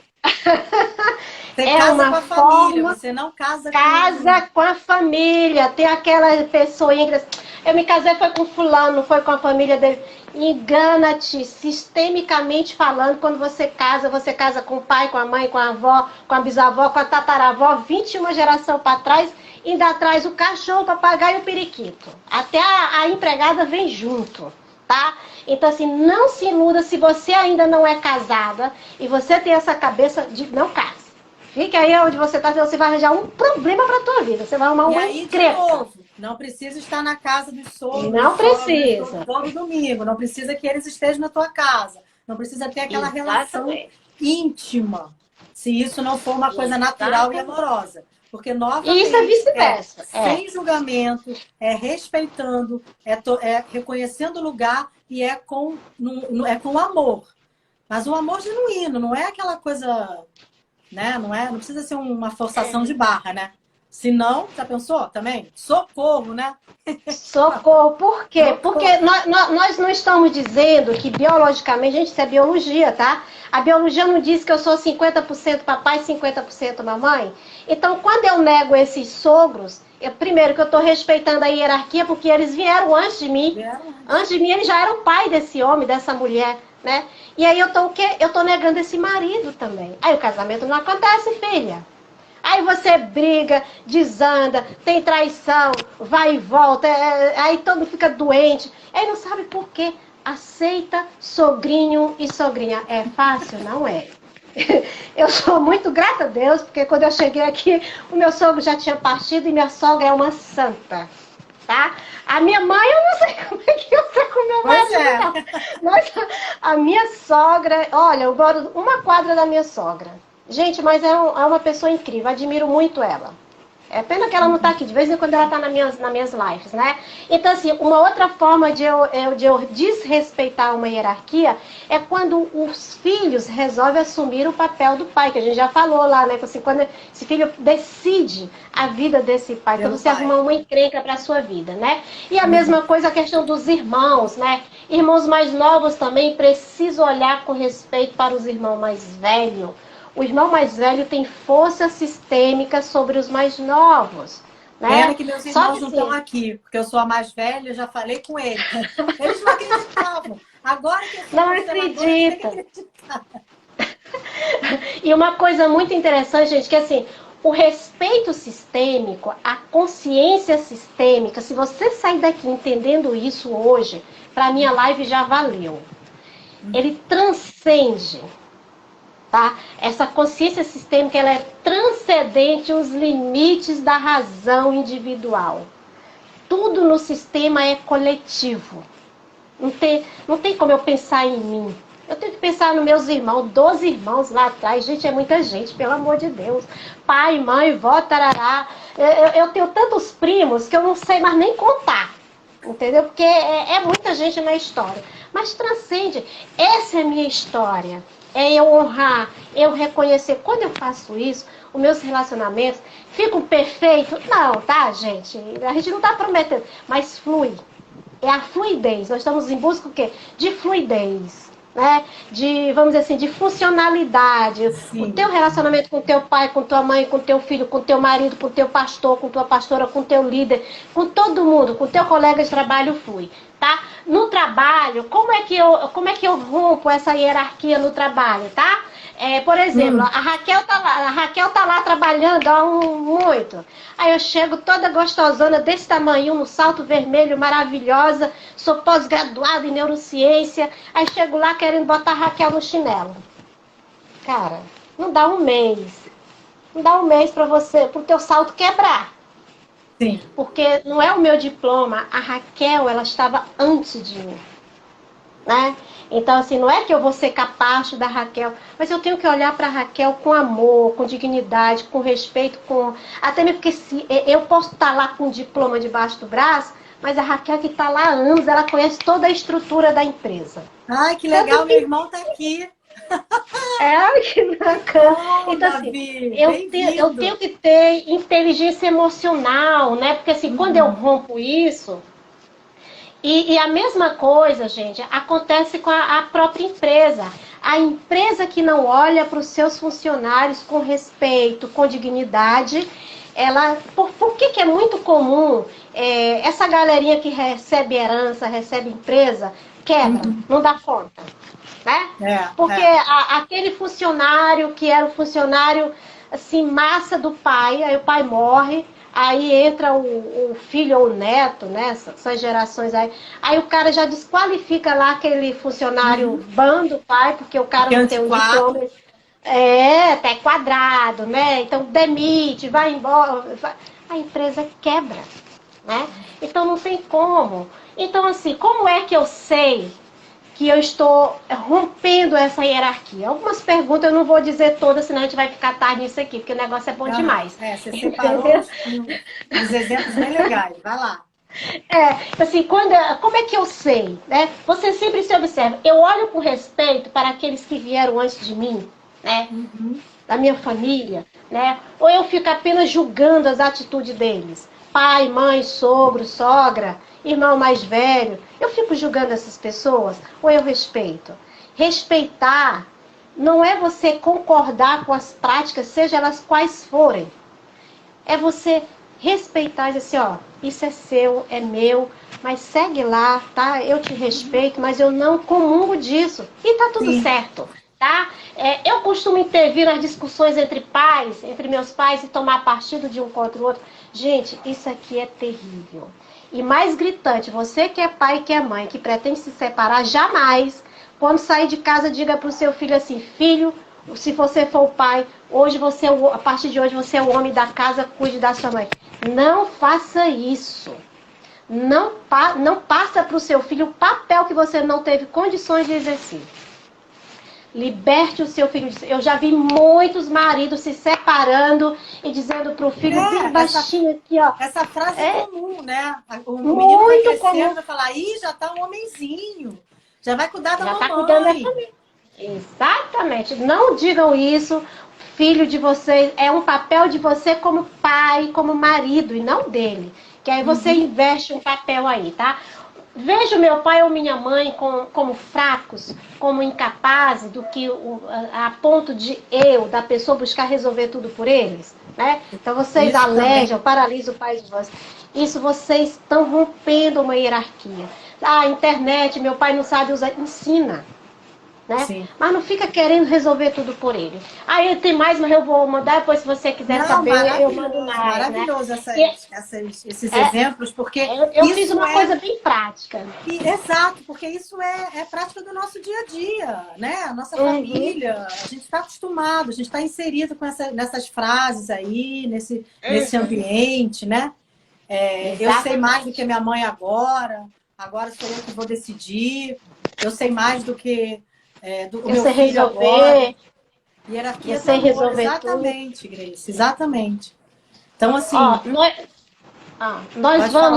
Você é casa uma com a família, forma. você não casa Casa com. com a família. Tem aquela pessoinha que diz, eu me casei foi com fulano, foi com a família dele. Engana-te, sistemicamente falando, quando você casa com o pai, com a mãe, com a avó, com a bisavó, com a tataravó, 21 geração para trás, ainda traz o cachorro, o papagaio e o periquito. Até a empregada vem junto, tá? Então, assim, não se iluda se você ainda não é casada e você tem essa cabeça de não casa. Fica aí onde você está, você vai arranjar um problema para a tua vida. Você vai arrumar E uma aí, de encrenca. novo, não precisa estar na casa dos sogros, Não sogras, precisa. todo domingo. Não precisa que eles estejam na tua casa. Não precisa ter aquela relação Exatamente. íntima, se isso não for uma coisa natural e Exatamente. amorosa. Porque, E isso é novamente, é vice-versa. sem julgamento, é respeitando, é reconhecendo o lugar e é com amor. Mas o amor genuíno, não é aquela coisa, né? Não precisa ser uma forçação de barra, né? Se não, já pensou também? Socorro, né? Socorro. Por quê? Socorro. Porque nós não estamos dizendo que biologicamente, gente, isso é biologia, tá? A biologia não diz que eu sou 50% papai e 50% mamãe. Então, quando eu nego esses sogros, primeiro que eu estou respeitando a hierarquia, porque eles vieram antes de mim. Antes de mim, ele já era o pai desse homem, dessa mulher, né? E aí eu tô o quê? Eu tô negando esse marido também. Aí o casamento não acontece, filha. Aí você briga, desanda, tem traição, vai e volta, aí todo mundo fica doente. Aí não sabe por quê. Aceita sogrinho e sogrinha. É fácil? Não é. Eu sou muito grata a Deus, porque quando eu cheguei aqui, o meu sogro já tinha partido e minha sogra é uma santa. Tá? A minha mãe, eu não sei como é que eu sei com o meu marido, não. Mas a minha sogra, olha, eu moro uma quadra da minha sogra. Gente, mas é uma pessoa incrível, admiro muito ela. É pena que ela não está aqui, de vez em quando ela está nas minhas lives, né? Então, assim, uma outra forma de eu desrespeitar uma hierarquia é quando os filhos resolvem assumir o papel do pai, que a gente já falou lá, né? Assim, quando esse filho decide a vida desse pai, então você arruma uma encrenca para a sua vida, né? E a mesma coisa a questão dos irmãos, né? Irmãos mais novos também precisam olhar com respeito para os irmãos mais velhos. O irmão mais velho tem força sistêmica sobre os mais novos. Né? Pena que meus irmãos não estão aqui, porque eu sou a mais velha, eu já falei com eles. Eles não acreditavam. Agora que eu sou não acredita. E uma coisa muito interessante, gente, que assim, o respeito sistêmico, a consciência sistêmica, se você sair daqui entendendo isso hoje, para minha live já valeu. Ele transcende. Tá? Essa consciência sistêmica ela é transcendente os limites da razão individual. Tudo no sistema é coletivo. Não tem como eu pensar em mim. Eu tenho que pensar nos meus irmãos, 12 irmãos lá atrás. Gente, é muita gente, pelo amor de Deus. Pai, mãe, vó, tarará. Eu tenho tantos primos que eu não sei mais nem contar. Entendeu? Porque é muita gente na história. Mas transcende. Essa é a minha história. É eu honrar, eu reconhecer. Quando eu faço isso, os meus relacionamentos ficam perfeitos? Não, tá, gente? A gente não tá prometendo, mas flui. É a fluidez. Nós estamos em busca o quê? De fluidez, né? De, vamos dizer assim, de funcionalidade. Sim. O teu relacionamento com teu pai, com tua mãe, com teu filho, com teu marido, com teu pastor, com tua pastora, com teu líder, com todo mundo, com teu colega de trabalho flui. Tá? No trabalho, como é que eu rompo essa hierarquia no trabalho, tá? Por exemplo, a Raquel tá lá trabalhando há muito. Aí eu chego toda gostosona desse tamanho, no salto vermelho, maravilhosa, sou pós-graduada em neurociência. Aí chego lá querendo botar a Raquel no chinelo. Cara, não dá um mês. Não dá um mês para você, pro teu salto quebrar. Sim. Porque não é o meu diploma, a Raquel, ela estava antes de mim, né? Então, assim, não é que eu vou ser capaz da Raquel, mas eu tenho que olhar para a Raquel com amor, com dignidade, com respeito, até mesmo porque eu posso estar lá com o diploma debaixo do braço, mas a Raquel que está lá há anos, ela conhece toda a estrutura da empresa. Ai, que legal, meu irmão está aqui. É, que bacana. Oh, Então, assim, Gabi, eu bem-vindo. tenho que ter inteligência emocional, né? Porque, assim, quando eu Uhum. rompo isso, e a mesma coisa, gente, acontece com a própria empresa. A empresa que não olha para os seus funcionários com respeito, com dignidade, ela. Por que é muito comum essa galerinha que recebe herança, recebe empresa, quebra, Uhum. não dá conta, né? Porque É. aquele funcionário que era o funcionário assim, massa do pai, aí o pai morre, aí entra o filho ou o neto, né? Essas gerações aí. Aí o cara já desqualifica lá aquele funcionário Uhum. ban do pai, porque o cara Porque é não tem um antiquado. diploma. Até quadrado, né? Então demite, vai embora. A empresa quebra, né? Então não tem como. Então, assim, como é que eu sei que eu estou rompendo essa hierarquia? Algumas perguntas eu não vou dizer todas, senão a gente vai ficar tarde nisso aqui, porque o negócio é bom Aham. demais. É, você separou Entendeu? uns exemplos bem legais. Vai lá. Assim, como é que eu sei? Né? Você sempre se observa. Eu olho com respeito para aqueles que vieram antes de mim, né? Uhum. Da minha família, né? Ou eu fico apenas julgando as atitudes deles? Pai, mãe, sogro, sogra, irmão mais velho. Eu fico julgando essas pessoas ou eu respeito? Respeitar não é você concordar com as práticas, seja elas quais forem. É você respeitar e dizer assim, ó, isso é seu, é meu, mas segue lá, tá? Eu te respeito, mas eu não comungo disso. E tá tudo Sim. certo, tá? Eu costumo intervir nas discussões entre pais, entre meus pais, e tomar partido de um contra o outro. Gente, isso aqui é terrível. E mais gritante, você que é pai e que é mãe, que pretende se separar, jamais, quando sair de casa, diga pro seu filho assim, filho, se você for o pai, hoje você, a partir de hoje você é o homem da casa, cuide da sua mãe. Não faça isso. Não passa para o seu filho o papel que você não teve condições de exercer. Liberte o seu filho. Eu já vi muitos maridos se separando e dizendo para o filho bem É, baixinho aqui, ó. essa frase é É comum, né? O menino vai muito crescendo e comum. vai falar, ih, já tá um homenzinho. Já vai cuidar da Já está cuidando da mamãe. família. Exatamente. Não digam isso. Filho de vocês é um papel de você como pai, como marido, e não dele. Que aí você Uhum. investe um papel aí, tá? Vejo meu pai ou minha mãe como fracos, como incapazes, do que a ponto de da pessoa buscar resolver tudo por eles, né? Então vocês Isso também. alejam, paralisam o pai de vocês. Isso vocês estão rompendo uma hierarquia. A internet, meu pai não sabe usar, ensina, né? Sim. Mas não fica querendo resolver tudo por ele. Aí tem mais, mas eu vou mandar, depois se você quiser Não, saber, eu mando maravilhoso, mais, né? maravilhoso E, esses é, exemplos, porque eu fiz isso uma é coisa bem prática. exato, porque isso é prática do nosso dia a dia, né? A nossa Uhum, família, a gente está acostumado, a gente está inserido com nessas frases aí, nesse ambiente, né? Eu sei mais do que exatamente. minha mãe agora sou eu que vou decidir, eu sei mais do que o Eu meu sei filho agora. resolver, eu Hierarquia do sei amor, resolver tudo. exatamente, Grace, exatamente. Então, Ó, assim, nós pode falar.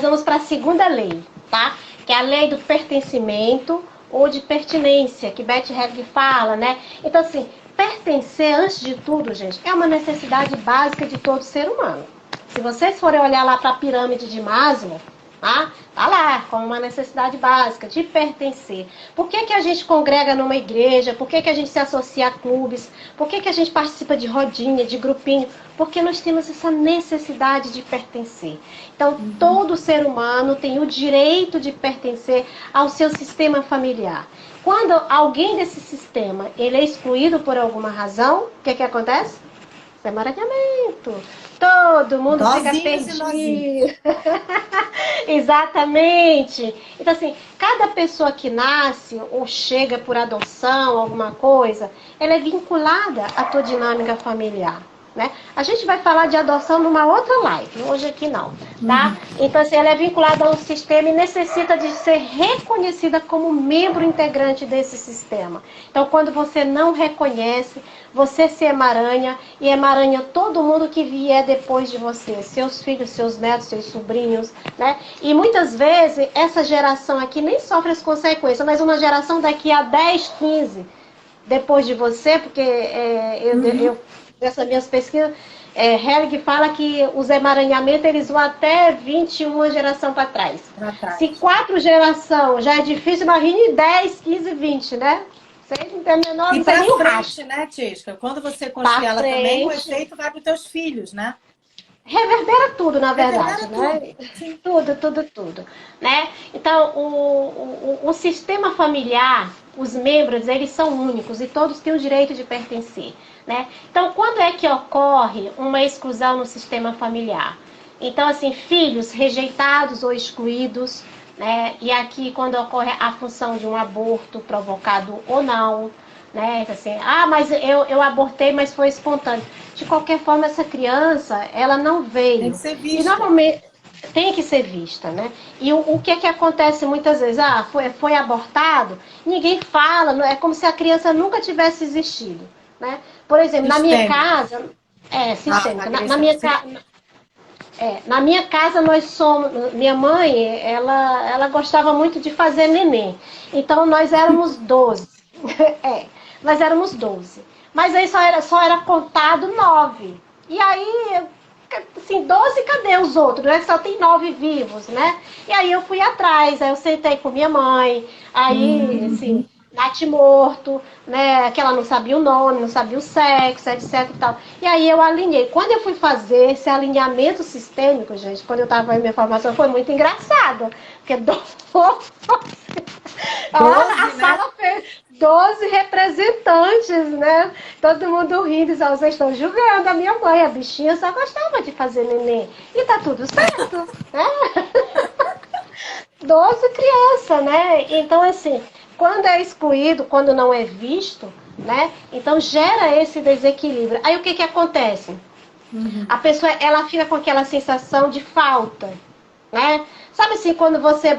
vamos para a segunda lei, tá? Que é a lei do pertencimento ou de pertinência, que Beth Helling fala, né? Então, assim, pertencer, antes de tudo, gente, é uma necessidade básica de todo ser humano. Se vocês forem olhar lá para a pirâmide de Maslow, tá lá, como uma necessidade básica de pertencer. Por que a gente congrega numa igreja? Por que a gente se associa a clubes? Por que a gente participa de rodinha, de grupinho? Porque nós temos essa necessidade de pertencer. Então, Uhum. todo ser humano tem o direito de pertencer ao seu sistema familiar. Quando alguém desse sistema ele é excluído por alguma razão, o que acontece? Emaranhamento. Todo mundo fica Nozinhos e perdido. nozinhos. Exatamente. Então, assim, cada pessoa que nasce ou chega por adoção, alguma coisa, ela é vinculada à tua dinâmica familiar. né? A gente vai falar de adoção numa outra live, hoje aqui não, tá? Então, assim, ela é vinculada a um sistema e necessita de ser reconhecida como membro integrante desse sistema. Então, quando você não reconhece, você se emaranha e emaranha todo mundo que vier depois de você, seus filhos, seus netos, seus sobrinhos, né? E muitas vezes, essa geração aqui nem sofre as consequências, mas uma geração daqui a 10, 15 depois de você, porque nessas minhas pesquisas, Hellig fala que os emaranhamentos eles vão até 21 geração para trás. Se 4 gerações já é difícil, imagine 10, 15, 20, né? Você não tem menor, e não tem nem frente, racha. né, Tisca? Quando você construir ela também, o efeito vai para os teus filhos, né? Reverbera tudo, na verdade, Reverbera né? tudo. Tudo, né? Então, o sistema familiar, os membros, eles são únicos e todos têm o direito de pertencer, né? Então, quando é que ocorre uma exclusão no sistema familiar? Então, assim, filhos rejeitados ou excluídos, né? E aqui, quando ocorre a função de um aborto provocado ou não, né? Assim, mas eu abortei, mas foi espontâneo. De qualquer forma, essa criança, ela não veio. Tem que ser vista. E normalmente tem que ser vista, né? E o que acontece muitas vezes? Foi abortado, ninguém fala, é como se a criança nunca tivesse existido, né? Por exemplo, na minha casa, sistêmica, na minha casa nós somos, minha mãe, ela gostava muito de fazer neném. Então nós éramos 12. Nós éramos 12. Mas aí só era contado 9. E aí, assim, 12, cadê os outros? Né? Só tem 9 vivos, né? E aí eu fui atrás, aí eu sentei com minha mãe, aí, assim, natimorto, né? Que ela não sabia o nome, não sabia o sexo, etc e tal. E aí eu alinhei. Quando eu fui fazer esse alinhamento sistêmico, gente, quando eu tava fazendo minha formação, foi muito engraçado. Porque 12, a sala fez 12 representantes, né? Todo mundo rindo, vocês estão julgando a minha mãe, a bichinha só gostava de fazer neném. E tá tudo certo, né? 12 crianças, né? Então, assim, quando é excluído, quando não é visto, né? Então gera esse desequilíbrio. Aí o que acontece? A pessoa, ela fica com aquela sensação de falta, né? Sabe assim, quando você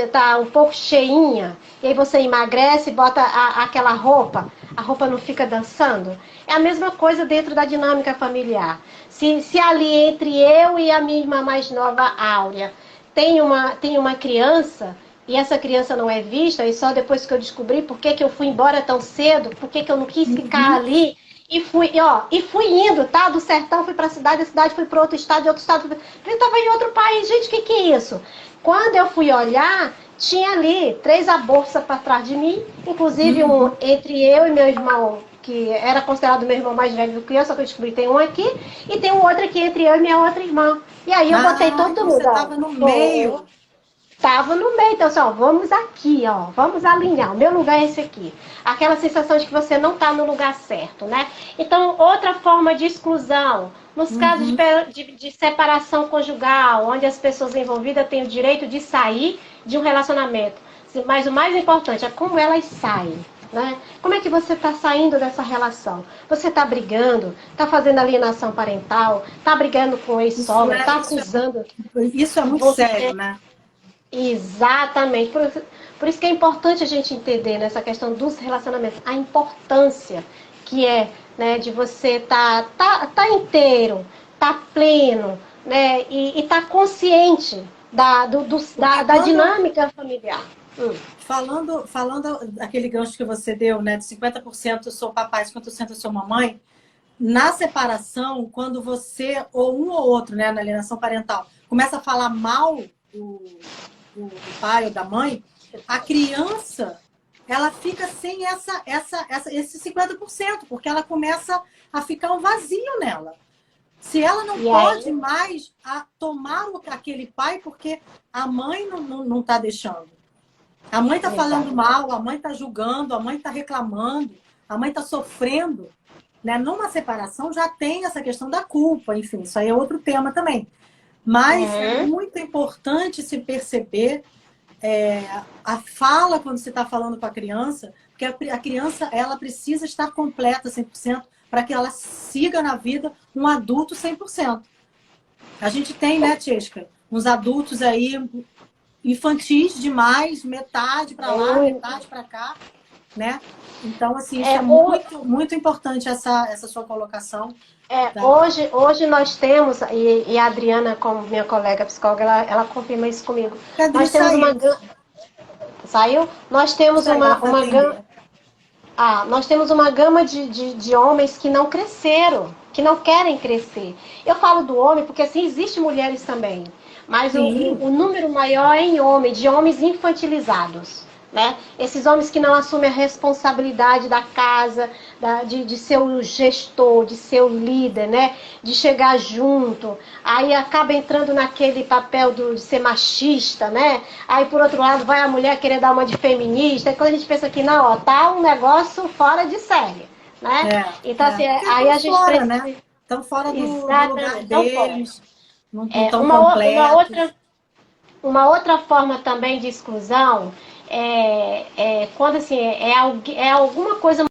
tá um pouco cheinha, e aí você emagrece e bota aquela roupa, a roupa não fica dançando? É a mesma coisa dentro da dinâmica familiar. Se ali entre eu e a minha irmã mais nova, Áurea, tem uma criança, e essa criança não é vista, e só depois que eu descobri por que eu fui embora tão cedo, por que eu não quis ficar ali, e fui indo, tá? Do sertão fui pra cidade, da cidade fui para outro estado, de outro estado eu tava em outro país, gente, o que é isso? Quando eu fui olhar, tinha ali 3 abortos para trás de mim, inclusive um entre eu e meu irmão, que era considerado meu irmão mais velho do que eu, só que eu descobri que tem um aqui, e tem um outro aqui entre eu e minha outra irmã. E aí eu botei todo mundo. Você tava no meio. Tava no meio, então assim, vamos aqui, vamos alinhar, o meu lugar é esse aqui. Aquela sensação de que você não tá no lugar certo, né? Então, outra forma de exclusão, nos casos de separação conjugal, onde as pessoas envolvidas têm o direito de sair de um relacionamento. Mas o mais importante é como elas saem. Né? Como é que você está saindo dessa relação? Você está brigando? Está fazendo alienação parental? Está brigando com o ex-sogra? Está acusando? Isso é muito sério, né? Exatamente. Por isso que é importante a gente entender nessa questão dos relacionamentos, a importância que é, né, de você tá inteiro, tá pleno, né, e tá consciente da dinâmica familiar. Falando aquele gancho que você deu, né, de 50% eu sou papai, 50% eu sou mamãe, na separação, quando você, ou um ou outro, né, na alienação parental, começa a falar mal do pai ou da mãe, a criança, ela fica sem esse 50%, porque ela começa a ficar um vazio nela. Se ela não pode mais tomar aquele pai, porque a mãe não está deixando. A mãe está falando mal, a mãe está julgando, a mãe está reclamando, a mãe está sofrendo. Né? Numa separação já tem essa questão da culpa, enfim, isso aí é outro tema também. Mas é muito importante se perceber a fala quando você está falando com a criança, porque a criança ela precisa estar completa 100% para que ela siga na vida um adulto 100%. A gente tem, né, Tchesca, uns adultos aí infantis demais, metade para lá, metade para cá, né? Então, assim, isso é muito, muito importante, essa sua colocação. Tá? Hoje nós temos, e a Adriana, como minha colega psicóloga, ela confirma isso comigo. Nós temos uma gama. Saiu? Nós temos nós temos uma gama de homens que não cresceram, que não querem crescer. Eu falo do homem porque assim existem mulheres também, mas o número maior é em homens, de homens infantilizados. Né? Esses homens que não assumem a responsabilidade da casa, de ser o gestor, de ser o líder, né? De chegar junto, aí acaba entrando naquele papel de ser machista, né? Aí por outro lado vai a mulher querer dar uma de feminista, e quando a gente pensa que não, ó, tá um negócio fora de série, né? Então assim, aí a gente precisa... Né? Estão fora do lugar deles, não estão completos. Uma outra forma também de exclusão quando assim, é alguma coisa